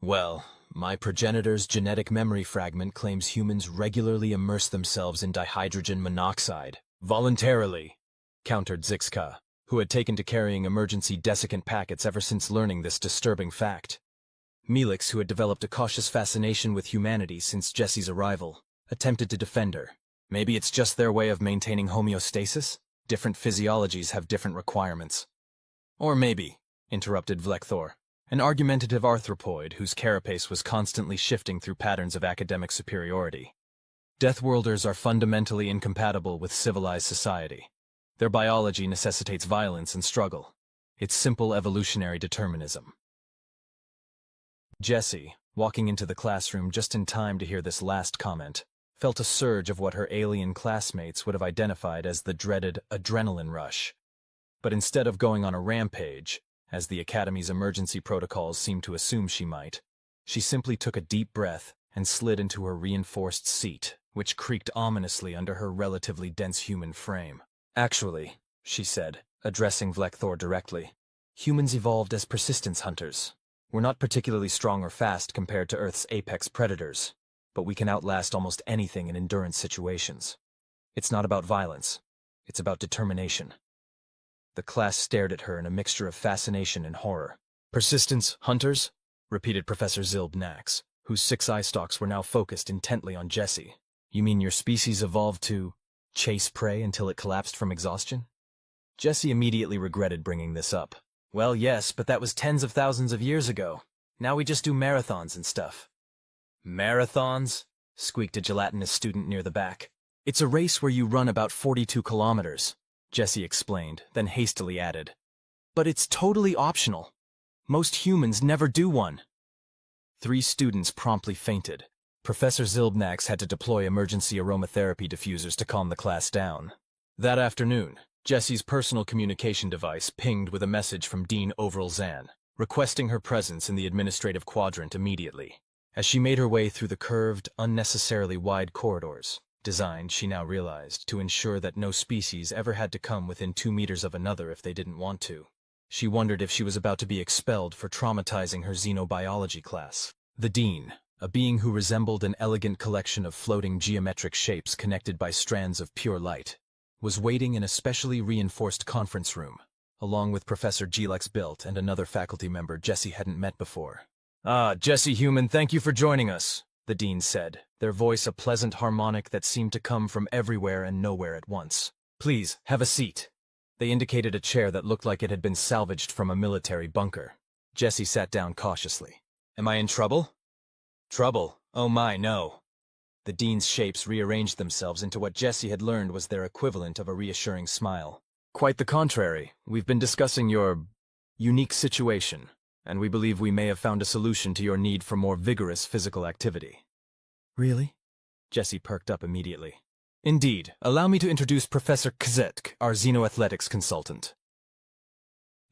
"Well, my progenitor's genetic memory fragment claims humans regularly immerse themselves in dihydrogen monoxide, voluntarily," countered Zixka, who had taken to carrying emergency desiccant packets ever since learning this disturbing fact. Melix, who had developed a cautious fascination with humanity since Jesse's arrival, attempted to defend her. Maybe it's just their way of maintaining homeostasis? Different physiologies have different requirements. Or maybe, interrupted Vlekthor, an argumentative arthropoid whose carapace was constantly shifting through patterns of academic superiority. Deathworlders are fundamentally incompatible with civilized society. Their biology necessitates violence and struggle. It's simple evolutionary determinism. Jessie, walking into the classroom just in time to hear this last comment, felt a surge of what her alien classmates would have identified as the dreaded adrenaline rush. But instead of going on a rampage, as the Academy's emergency protocols seemed to assume she might, she simply took a deep breath and slid into her reinforced seat, which creaked ominously under her relatively dense human frame. Actually, she said, addressing Vlekthor directly, humans evolved as persistence hunters. We're not particularly strong or fast compared to Earth's apex predators, but we can outlast almost anything in endurance situations. It's not about violence. It's about determination. The class stared at her in a mixture of fascination and horror. Persistence hunters? Repeated Professor Zilbnax, whose 6 eye stalks were now focused intently on Jessie. You mean your species evolved to chase prey until it collapsed from exhaustion? Jessie immediately regretted bringing this up. Well, yes, but that was tens of thousands of years ago. Now we just do marathons and stuff. Marathons? Squeaked a gelatinous student near the back. It's a race where you run about 42 kilometers, Jessie explained, then hastily added. But it's totally optional. Most humans never do one. 3 students promptly fainted. Professor Zilbnax had to deploy emergency aromatherapy diffusers to calm the class down. That afternoon, Jessie's personal communication device pinged with a message from Dean Vkr'lak, requesting her presence in the administrative quadrant immediately. As she made her way through the curved, unnecessarily wide corridors, designed, she now realized, to ensure that no species ever had to come within 2 meters of another if they didn't want to, she wondered if she was about to be expelled for traumatizing her xenobiology class. The Dean, a being who resembled an elegant collection of floating geometric shapes connected by strands of pure light, was waiting in a specially reinforced conference room, along with Professor Glex Bilt and another faculty member Jessie hadn't met before. Ah, Jessie Human, thank you for joining us, the Dean said, their voice a pleasant harmonic that seemed to come from everywhere and nowhere at once. Please, have a seat. They indicated a chair that looked like it had been salvaged from a military bunker. Jessie sat down cautiously. Am I in trouble? Trouble? Oh my, no. The Dean's shapes rearranged themselves into what Jessie had learned was their equivalent of a reassuring smile. Quite the contrary. We've been discussing your unique situation, and we believe we may have found a solution to your need for more vigorous physical activity. Really? Jessie perked up immediately. Indeed. Allow me to introduce Professor Kzetk, our xenoathletics consultant.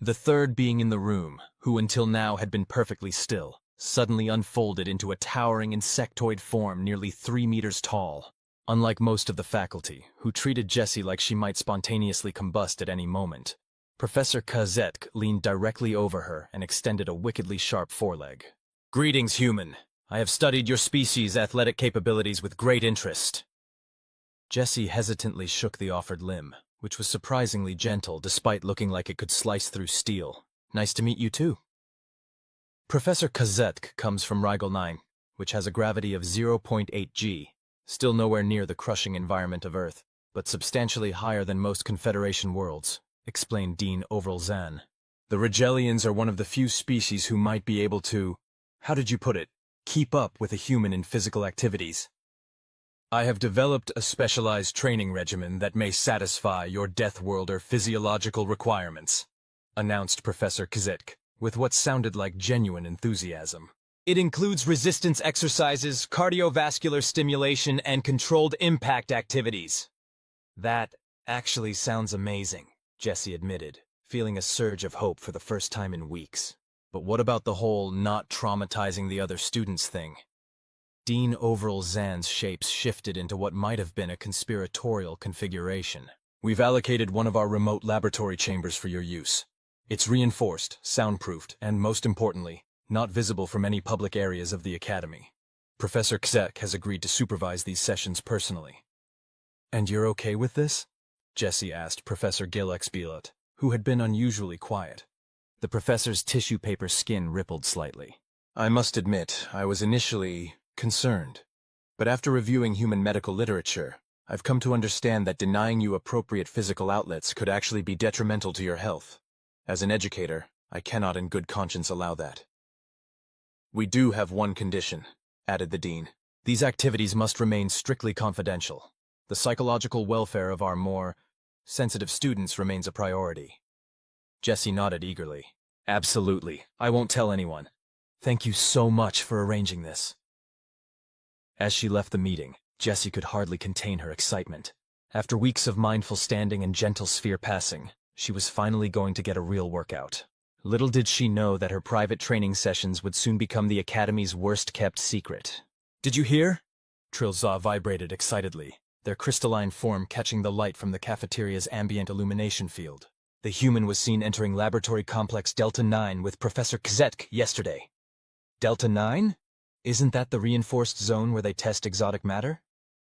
The third being in the room, who until now had been perfectly still, suddenly unfolded into a towering insectoid form nearly 3 meters tall. Unlike most of the faculty, who treated Jessie like she might spontaneously combust at any moment, Professor Kzetk leaned directly over her and extended a wickedly sharp foreleg. Greetings, human. I have studied your species' athletic capabilities with great interest. Jessie hesitantly shook the offered limb, which was surprisingly gentle despite looking like it could slice through steel. Nice to meet you too. Professor Kzetk comes from Rigel 9, which has a gravity of 0.8 g, still nowhere near the crushing environment of Earth, but substantially higher than most Confederation worlds, explained Dean Vkr'lak. The Rigelians are one of the few species who might be able to, how did you put it, keep up with a human in physical activities. I have developed a specialized training regimen that may satisfy your Deathworlder physiological requirements, announced Professor Kzetk, with what sounded like genuine enthusiasm. It includes resistance exercises, cardiovascular stimulation, and controlled impact activities. That actually sounds amazing, Jessie admitted, feeling a surge of hope for the first time in weeks. But what about the whole not traumatizing the other students thing? Dean Vkr'lak's shapes shifted into what might have been a conspiratorial configuration. We've allocated one of our remote laboratory chambers for your use. It's reinforced, soundproofed, and most importantly, not visible from any public areas of the Academy. Professor Kzetk has agreed to supervise these sessions personally. And you're okay with this? Jessie asked Professor Vkr'lak, who had been unusually quiet. The professor's tissue paper skin rippled slightly. I must admit, I was initially concerned. But after reviewing human medical literature, I've come to understand that denying you appropriate physical outlets could actually be detrimental to your health. As an educator, I cannot in good conscience allow that. We do have one condition, added the dean. These activities must remain strictly confidential. The psychological welfare of our more sensitive students remains a priority. Jessie nodded eagerly. Absolutely. I won't tell anyone. Thank you so much for arranging this. As she left the meeting, Jessie could hardly contain her excitement. After weeks of mindful standing and gentle sphere passing, she was finally going to get a real workout. Little did she know that her private training sessions would soon become the Academy's worst-kept secret. Did you hear? Trilza vibrated excitedly, their crystalline form catching the light from the cafeteria's ambient illumination field. The human was seen entering Laboratory Complex Delta 9 with Professor Kzetk yesterday. Delta 9? Isn't that the reinforced zone where they test exotic matter?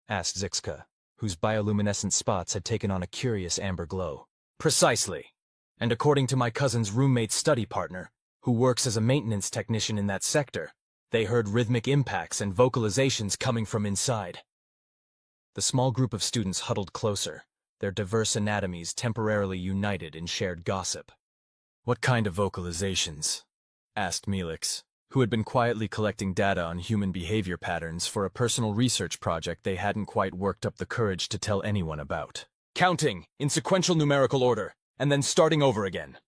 Asked Zixka, whose bioluminescent spots had taken on a curious amber glow. Precisely. And according to my cousin's roommate's study partner, who works as a maintenance technician in that sector, they heard rhythmic impacts and vocalizations coming from inside. The small group of students huddled closer, their diverse anatomies temporarily united in shared gossip. What kind of vocalizations? Asked Melix, who had been quietly collecting data on human behavior patterns for a personal research project they hadn't quite worked up the courage to tell anyone about. Counting, in sequential numerical order, and then starting over again.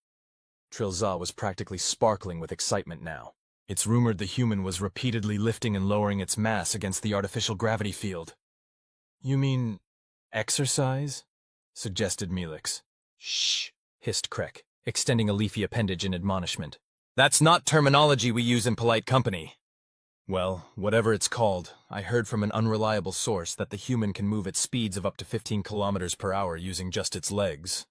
Trilza was practically sparkling with excitement now. It's rumored the human was repeatedly lifting and lowering its mass against the artificial gravity field. You mean exercise? Suggested Melix. Shh, hissed Krek, extending a leafy appendage in admonishment. That's not terminology we use in polite company. Well, whatever it's called, I heard from an unreliable source that the human can move at speeds of up to 15 kilometers per hour using just its legs,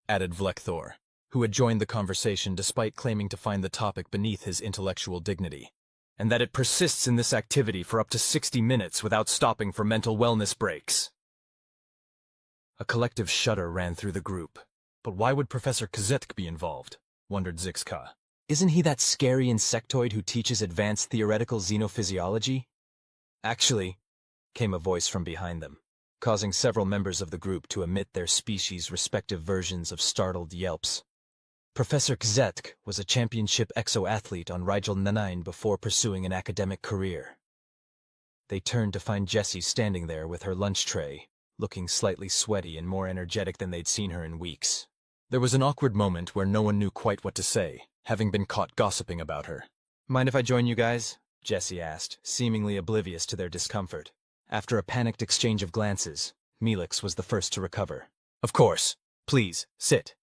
added Vlekthor, who had joined the conversation despite claiming to find the topic beneath his intellectual dignity, and that it persists in this activity for up to 60 minutes without stopping for mental wellness breaks. A collective shudder ran through the group. But why would Professor Kzetk be involved? Wondered Zixka. Isn't he that scary insectoid who teaches advanced theoretical xenophysiology? Actually, came a voice from behind them, causing several members of the group to emit their species' respective versions of startled yelps. Professor Kzetk was a championship exo-athlete on Rigel 9 before pursuing an academic career. They turned to find Jessie standing there with her lunch tray, looking slightly sweaty and more energetic than they'd seen her in weeks. There was an awkward moment where no one knew quite what to say, having been caught gossiping about her. Mind if I join you guys? Jessie asked, seemingly oblivious to their discomfort. After a panicked exchange of glances, Melix was the first to recover. Of course. Please, sit.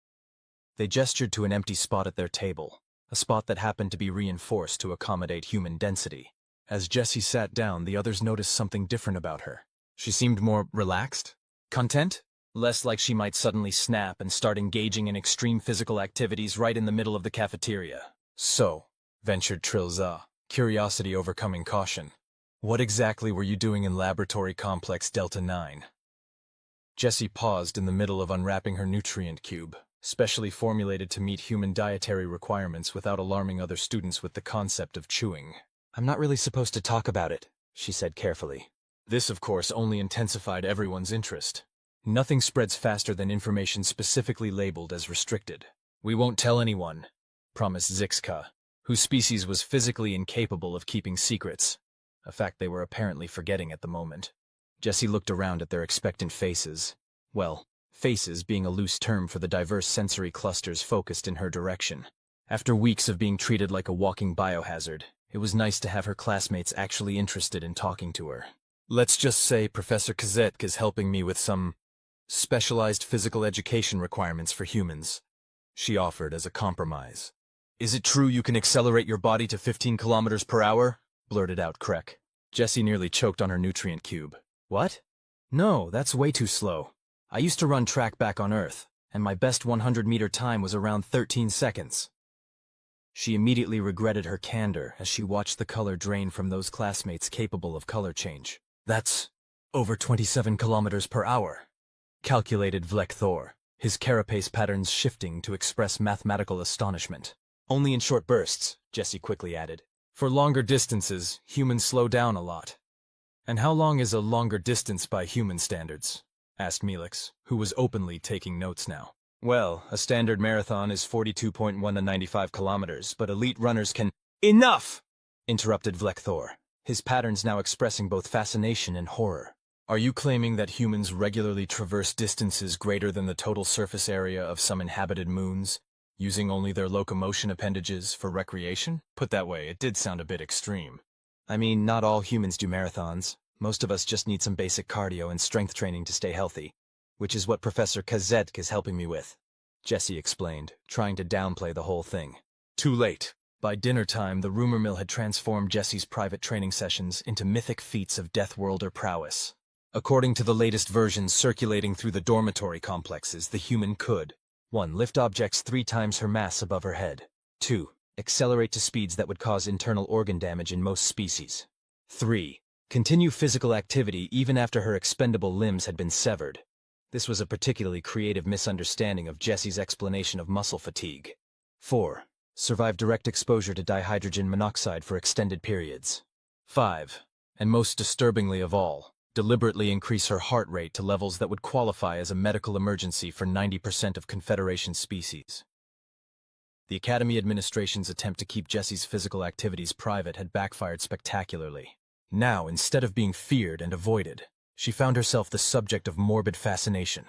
They gestured to an empty spot at their table, a spot that happened to be reinforced to accommodate human density. As Jessie sat down, the others noticed something different about her. She seemed more relaxed, content, less like she might suddenly snap and start engaging in extreme physical activities right in the middle of the cafeteria. So, ventured Trilza, curiosity overcoming caution. What exactly were you doing in Laboratory Complex Delta 9? Jessie paused in the middle of unwrapping her nutrient cube, specially formulated to meet human dietary requirements without alarming other students with the concept of chewing. I'm not really supposed to talk about it, she said carefully. This, of course, only intensified everyone's interest. Nothing spreads faster than information specifically labeled as restricted. We won't tell anyone, promised Zixka, whose species was physically incapable of keeping secrets, a fact they were apparently forgetting at the moment. Jessie looked around at their expectant faces. Well, faces being a loose term for the diverse sensory clusters focused in her direction. After weeks of being treated like a walking biohazard, it was nice to have her classmates actually interested in talking to her. Let's just say Professor Kzetk is helping me with some specialized physical education requirements for humans, she offered as a compromise. Is it true you can accelerate your body to 15 kilometers per hour? Blurted out Krek. Jessie nearly choked on her nutrient cube. What? No, that's way too slow. I used to run track back on Earth, and my best 100-meter time was around 13 seconds. She immediately regretted her candor as she watched the color drain from those classmates capable of color change. That's over 27 kilometers per hour. calculated Vkr'lak, his carapace patterns shifting to express mathematical astonishment. Only in short bursts, Jesse quickly added. For longer distances, humans slow down a lot. And how long is a longer distance by human standards? Asked Melix, who was openly taking notes now. Well, a standard marathon is 42.1 to 95 kilometers, but elite runners can— Enough! Interrupted Vkr'lak, his patterns now expressing both fascination and horror. Are you claiming that humans regularly traverse distances greater than the total surface area of some inhabited moons, using only their locomotion appendages for recreation? Put that way, it did sound a bit extreme. I mean, not all humans do marathons. Most of us just need some basic cardio and strength training to stay healthy, which is what Professor Kazedk is helping me with, Jesse explained, trying to downplay the whole thing. Too late. By dinner time, the rumor mill had transformed Jesse's private training sessions into mythic feats of Deathworlder prowess. According to the latest versions circulating through the dormitory complexes, the human could 1. Lift objects 3 times her mass above her head. 2. Accelerate to speeds that would cause internal organ damage in most species. 3. Continue physical activity even after her expendable limbs had been severed. This was a particularly creative misunderstanding of Jesse's explanation of muscle fatigue. 4. Survive direct exposure to dihydrogen monoxide for extended periods. 5. And most disturbingly of all, deliberately increase her heart rate to levels that would qualify as a medical emergency for 90% of Confederation species. The Academy administration's attempt to keep Jesse's physical activities private had backfired spectacularly. Now, instead of being feared and avoided, she found herself the subject of morbid fascination,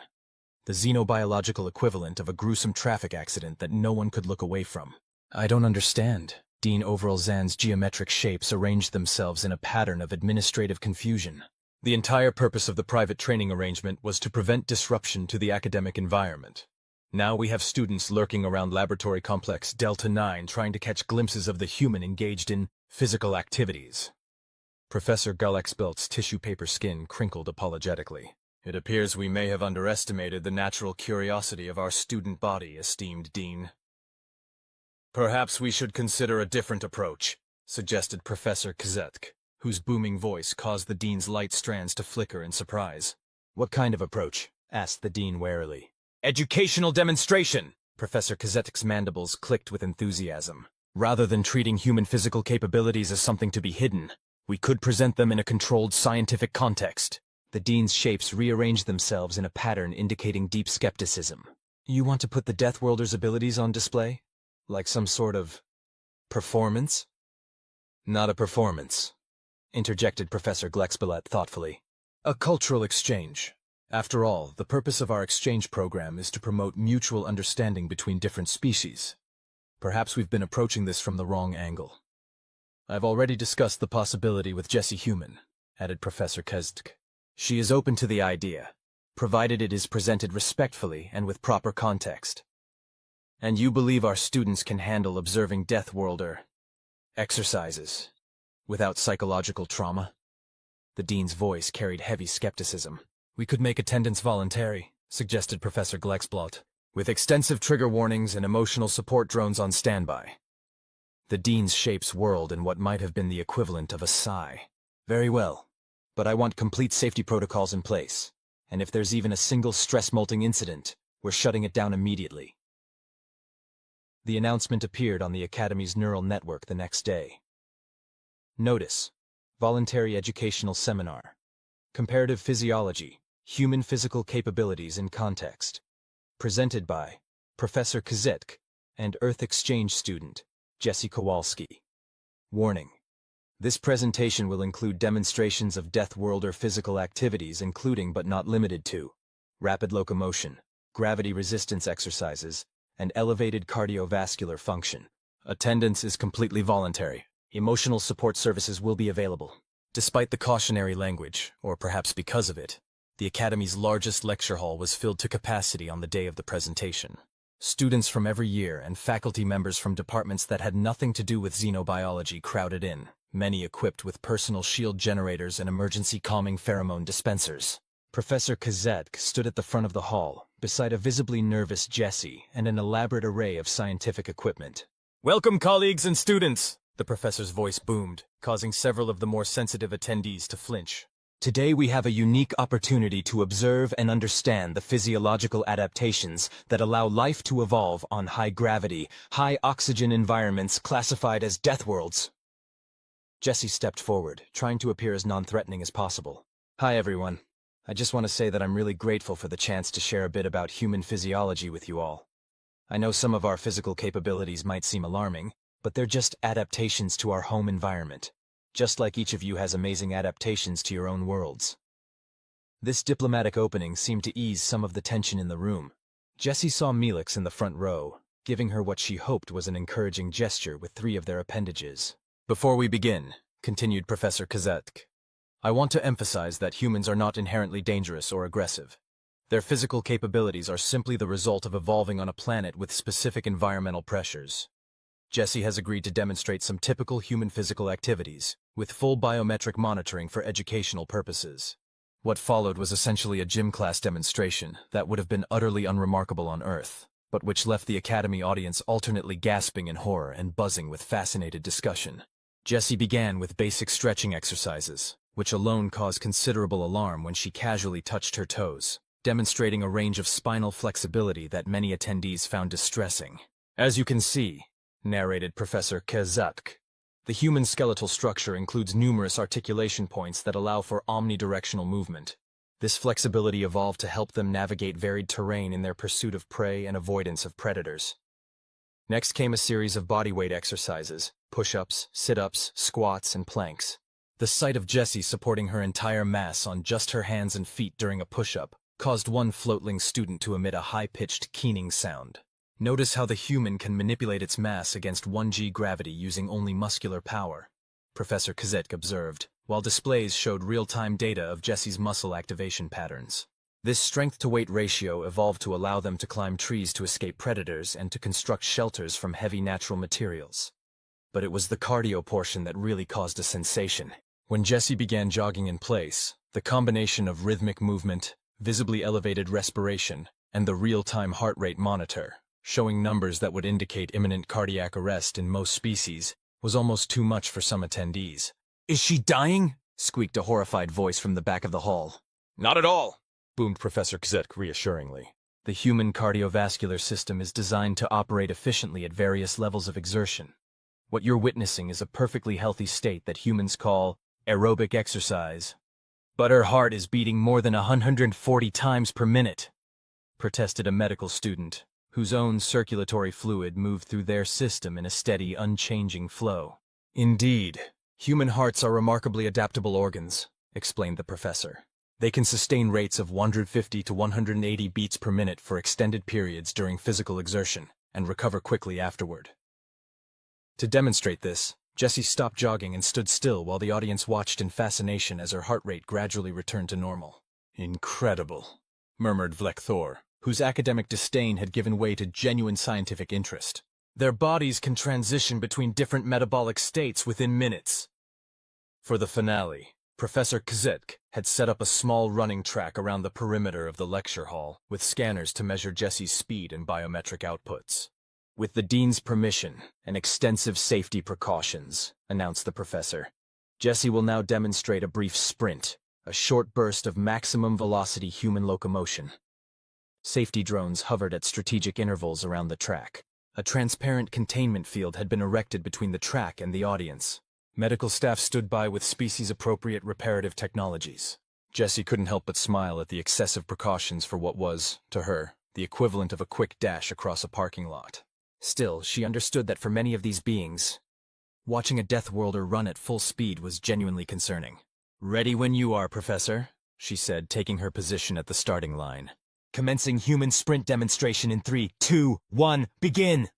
the xenobiological equivalent of a gruesome traffic accident that no one could look away from. I don't understand. Dean Overalzan's geometric shapes arranged themselves in a pattern of administrative confusion. The entire purpose of the private training arrangement was to prevent disruption to the academic environment. Now we have students lurking around Laboratory Complex Delta 9 trying to catch glimpses of the human engaged in physical activities. Professor Galaxbelt's tissue paper skin crinkled apologetically. It appears we may have underestimated the natural curiosity of our student body, esteemed Dean. Perhaps we should consider a different approach, suggested Professor Kazedk, whose booming voice caused the Dean's light strands to flicker in surprise. What kind of approach? Asked the Dean warily. Educational demonstration! Professor Kazedk's mandibles clicked with enthusiasm. Rather than treating human physical capabilities as something to be hidden, we could present them in a controlled scientific context. The Dean's shapes rearranged themselves in a pattern indicating deep skepticism. You want to put the Deathworlder's abilities on display? Like some sort of performance? Not a performance, interjected Professor Glexbelet thoughtfully. A cultural exchange. After all, the purpose of our exchange program is to promote mutual understanding between different species. Perhaps we've been approaching this from the wrong angle. I've already discussed the possibility with Jessie Human, added Professor Kazedk. She is open to the idea, provided it is presented respectfully and with proper context. And you believe our students can handle observing Deathworlder exercises without psychological trauma? The Dean's voice carried heavy skepticism. We could make attendance voluntary, suggested Professor Glexblot, with extensive trigger warnings and emotional support drones on standby. The Dean's shapes whirled in what might have been the equivalent of a sigh. Very well, but I want complete safety protocols in place, and if there's even a single stress-molting incident, we're shutting it down immediately. The announcement appeared on the Academy's neural network the next day. Notice: Voluntary Educational Seminar. Comparative Physiology, Human Physical Capabilities in Context. Presented by Professor Kazedk and Earth Exchange student Jesse Kowalski. Warning: This presentation will include demonstrations of Deathworlder physical activities including but not limited to rapid locomotion, gravity resistance exercises, and elevated cardiovascular function. Attendance is completely voluntary. Emotional support services will be available. Despite the cautionary language, or perhaps because of it, the Academy's largest lecture hall was filled to capacity on the day of the presentation. Students from every year and faculty members from departments that had nothing to do with xenobiology crowded in, many equipped with personal shield generators and emergency calming pheromone dispensers. Professor Kazedk stood at the front of the hall, beside a visibly nervous Jessie and an elaborate array of scientific equipment. Welcome, colleagues and students! The professor's voice boomed, causing several of the more sensitive attendees to flinch. Today we have a unique opportunity to observe and understand the physiological adaptations that allow life to evolve on high-gravity, high-oxygen environments classified as death worlds. Jesse stepped forward, trying to appear as non-threatening as possible. Hi everyone. I just want to say that I'm really grateful for the chance to share a bit about human physiology with you all. I know some of our physical capabilities might seem alarming, but they're just adaptations to our home environment. Just like each of you has amazing adaptations to your own worlds. This diplomatic opening seemed to ease some of the tension in the room. Jessie saw Melix in the front row, giving her what she hoped was an encouraging gesture with 3 of their appendages. Before we begin, continued Professor Vkr'lak, I want to emphasize that humans are not inherently dangerous or aggressive. Their physical capabilities are simply the result of evolving on a planet with specific environmental pressures. Jessie has agreed to demonstrate some typical human physical activities, with full biometric monitoring for educational purposes. What followed was essentially a gym class demonstration that would have been utterly unremarkable on Earth, but which left the Academy audience alternately gasping in horror and buzzing with fascinated discussion. Jessie began with basic stretching exercises, which alone caused considerable alarm when she casually touched her toes, demonstrating a range of spinal flexibility that many attendees found distressing. As you can see, narrated Professor Vkr'lak, the human skeletal structure includes numerous articulation points that allow for omnidirectional movement. This flexibility evolved to help them navigate varied terrain in their pursuit of prey and avoidance of predators. Next came a series of bodyweight exercises, push-ups, sit-ups, squats, and planks. The sight of Jessie supporting her entire mass on just her hands and feet during a push-up caused one floatling student to emit a high-pitched keening sound. Notice how the human can manipulate its mass against 1g gravity using only muscular power, Professor Vkr'lak observed, while displays showed real-time data of Jessie's muscle activation patterns. This strength-to-weight ratio evolved to allow them to climb trees to escape predators and to construct shelters from heavy natural materials. But it was the cardio portion that really caused a sensation. When Jessie began jogging in place, the combination of rhythmic movement, visibly elevated respiration, and the real-time heart rate monitor, showing numbers that would indicate imminent cardiac arrest in most species, was almost too much for some attendees. "Is she dying?" squeaked a horrified voice from the back of the hall. "Not at all," boomed Professor Vkr'lak reassuringly. The human cardiovascular system is designed to operate efficiently at various levels of exertion. What you're witnessing is a perfectly healthy state that humans call aerobic exercise. But her heart is beating more than 140 times per minute, protested a medical student, whose own circulatory fluid moved through their system in a steady, unchanging flow. "Indeed, human hearts are remarkably adaptable organs," explained the professor. "They can sustain rates of 150 to 180 beats per minute for extended periods during physical exertion, and recover quickly afterward." To demonstrate this, Jessie stopped jogging and stood still while the audience watched in fascination as her heart rate gradually returned to normal. "Incredible," murmured Vkr'lak, whose academic disdain had given way to genuine scientific interest. "Their bodies can transition between different metabolic states within minutes." For the finale, Professor Vkr'lak had set up a small running track around the perimeter of the lecture hall, with scanners to measure Jessie's speed and biometric outputs. "With the Dean's permission and extensive safety precautions," announced the professor, "Jessie will now demonstrate a brief sprint, a short burst of maximum velocity human locomotion." Safety drones hovered at strategic intervals around the track. A transparent containment field had been erected between the track and the audience. Medical staff stood by with species-appropriate reparative technologies. Jessie couldn't help but smile at the excessive precautions for what was, to her, the equivalent of a quick dash across a parking lot. Still, she understood that for many of these beings, watching a Deathworlder run at full speed was genuinely concerning. "Ready when you are, Professor," she said, taking her position at the starting line. "Commencing human sprint demonstration in 3, 2, 1, begin!"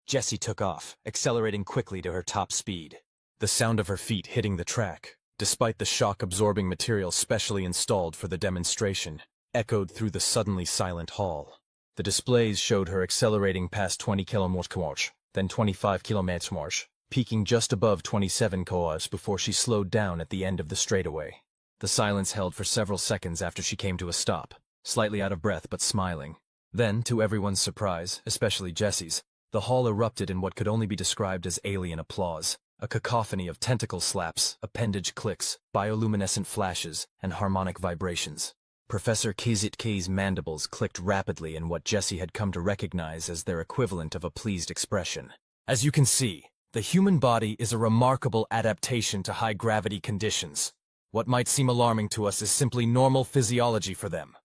Jessie took off, accelerating quickly to her top speed. The sound of her feet hitting the track, despite the shock-absorbing material specially installed for the demonstration, echoed through the suddenly silent hall. The displays showed her accelerating past 20 km/h, then 25 km/h, peaking just above 27 km/h before she slowed down at the end of the straightaway. The silence held for several seconds after she came to a stop, slightly out of breath but smiling. Then, to everyone's surprise, especially Jessie's, the hall erupted in what could only be described as alien applause. A cacophony of tentacle slaps, appendage clicks, bioluminescent flashes, and harmonic vibrations. Professor Kizitke's mandibles clicked rapidly in what Jesse had come to recognize as their equivalent of a pleased expression. As you can see, the human body is a remarkable adaptation to high-gravity conditions. What might seem alarming to us is simply normal physiology for them.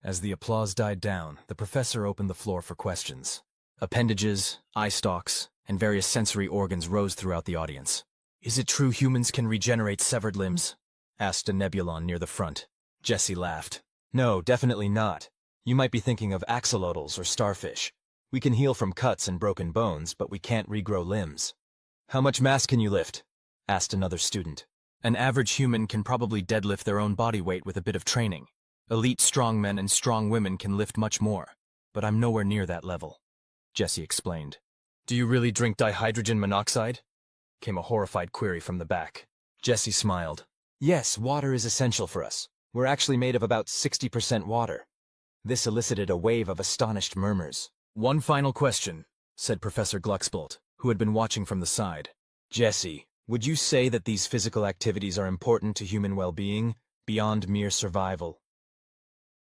As the applause died down, the professor opened the floor for questions. Appendages, eye stalks, and various sensory organs rose throughout the audience. "Is it true humans can regenerate severed limbs?" asked a nebulon near the front. Jesse laughed. "No, definitely not. You might be thinking of axolotls or starfish. We can heal from cuts and broken bones, but we can't regrow limbs." "How much mass can you lift?" asked another student. "An average human can probably deadlift their own body weight with a bit of training. Elite strongmen and strong women can lift much more, but I'm nowhere near that level," Jesse explained. "Do you really drink dihydrogen monoxide?" came a horrified query from the back. Jesse smiled. "Yes, water is essential for us. We're actually made of about 60% water." This elicited a wave of astonished murmurs. "One final question," said Professor Glucksbolt, who had been watching from the side. "Jesse, would you say that these physical activities are important to human well-being, beyond mere survival?"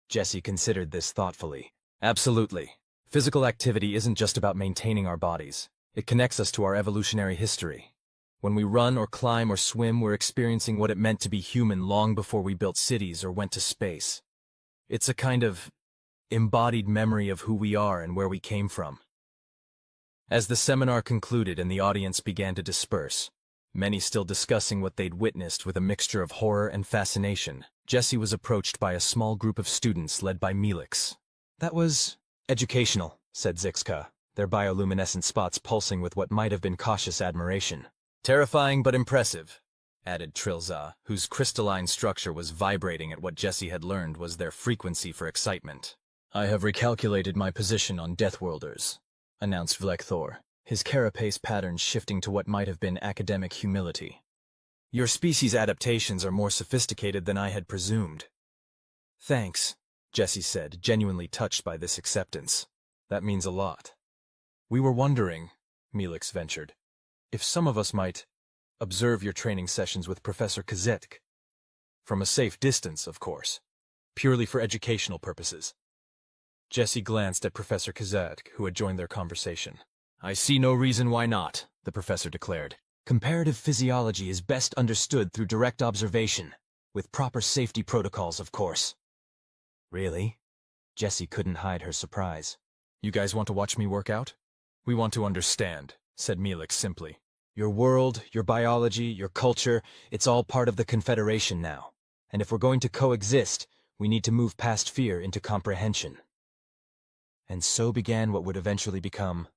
Jesse considered this thoughtfully. "Absolutely. Physical activity isn't just about maintaining our bodies. It connects us to our evolutionary history. When we run or climb or swim, we're experiencing what it meant to be human long before we built cities or went to space. It's a kind of embodied memory of who we are and where we came from." As the seminar concluded and the audience began to disperse, many still discussing what they'd witnessed with a mixture of horror and fascination, Jesse was approached by a small group of students led by Melix. "That was educational," said Zixka, their bioluminescent spots pulsing with what might have been cautious admiration. "Terrifying but impressive," added Trilza, whose crystalline structure was vibrating at what Jesse had learned was their frequency for excitement. "I have recalculated my position on Deathworlders," announced Vlekthor, his carapace pattern shifting to what might have been academic humility. "Your species' adaptations are more sophisticated than I had presumed." "Thanks," Jesse said, genuinely touched by this acceptance. "That means a lot." "We were wondering," Melix ventured, "if some of us might observe your training sessions with Professor Kazetk. From a safe distance, of course. Purely for educational purposes." Jesse glanced at Professor Kazetk, who had joined their conversation. "I see no reason why not," the professor declared. "Comparative physiology is best understood through direct observation, with proper safety protocols, of course." "Really?" Jesse couldn't hide her surprise. "You guys want to watch me work out?" "We want to understand," said Melix simply. "Your world, your biology, your culture, it's all part of the Confederation now. And if we're going to coexist, we need to move past fear into comprehension." And so began what would eventually become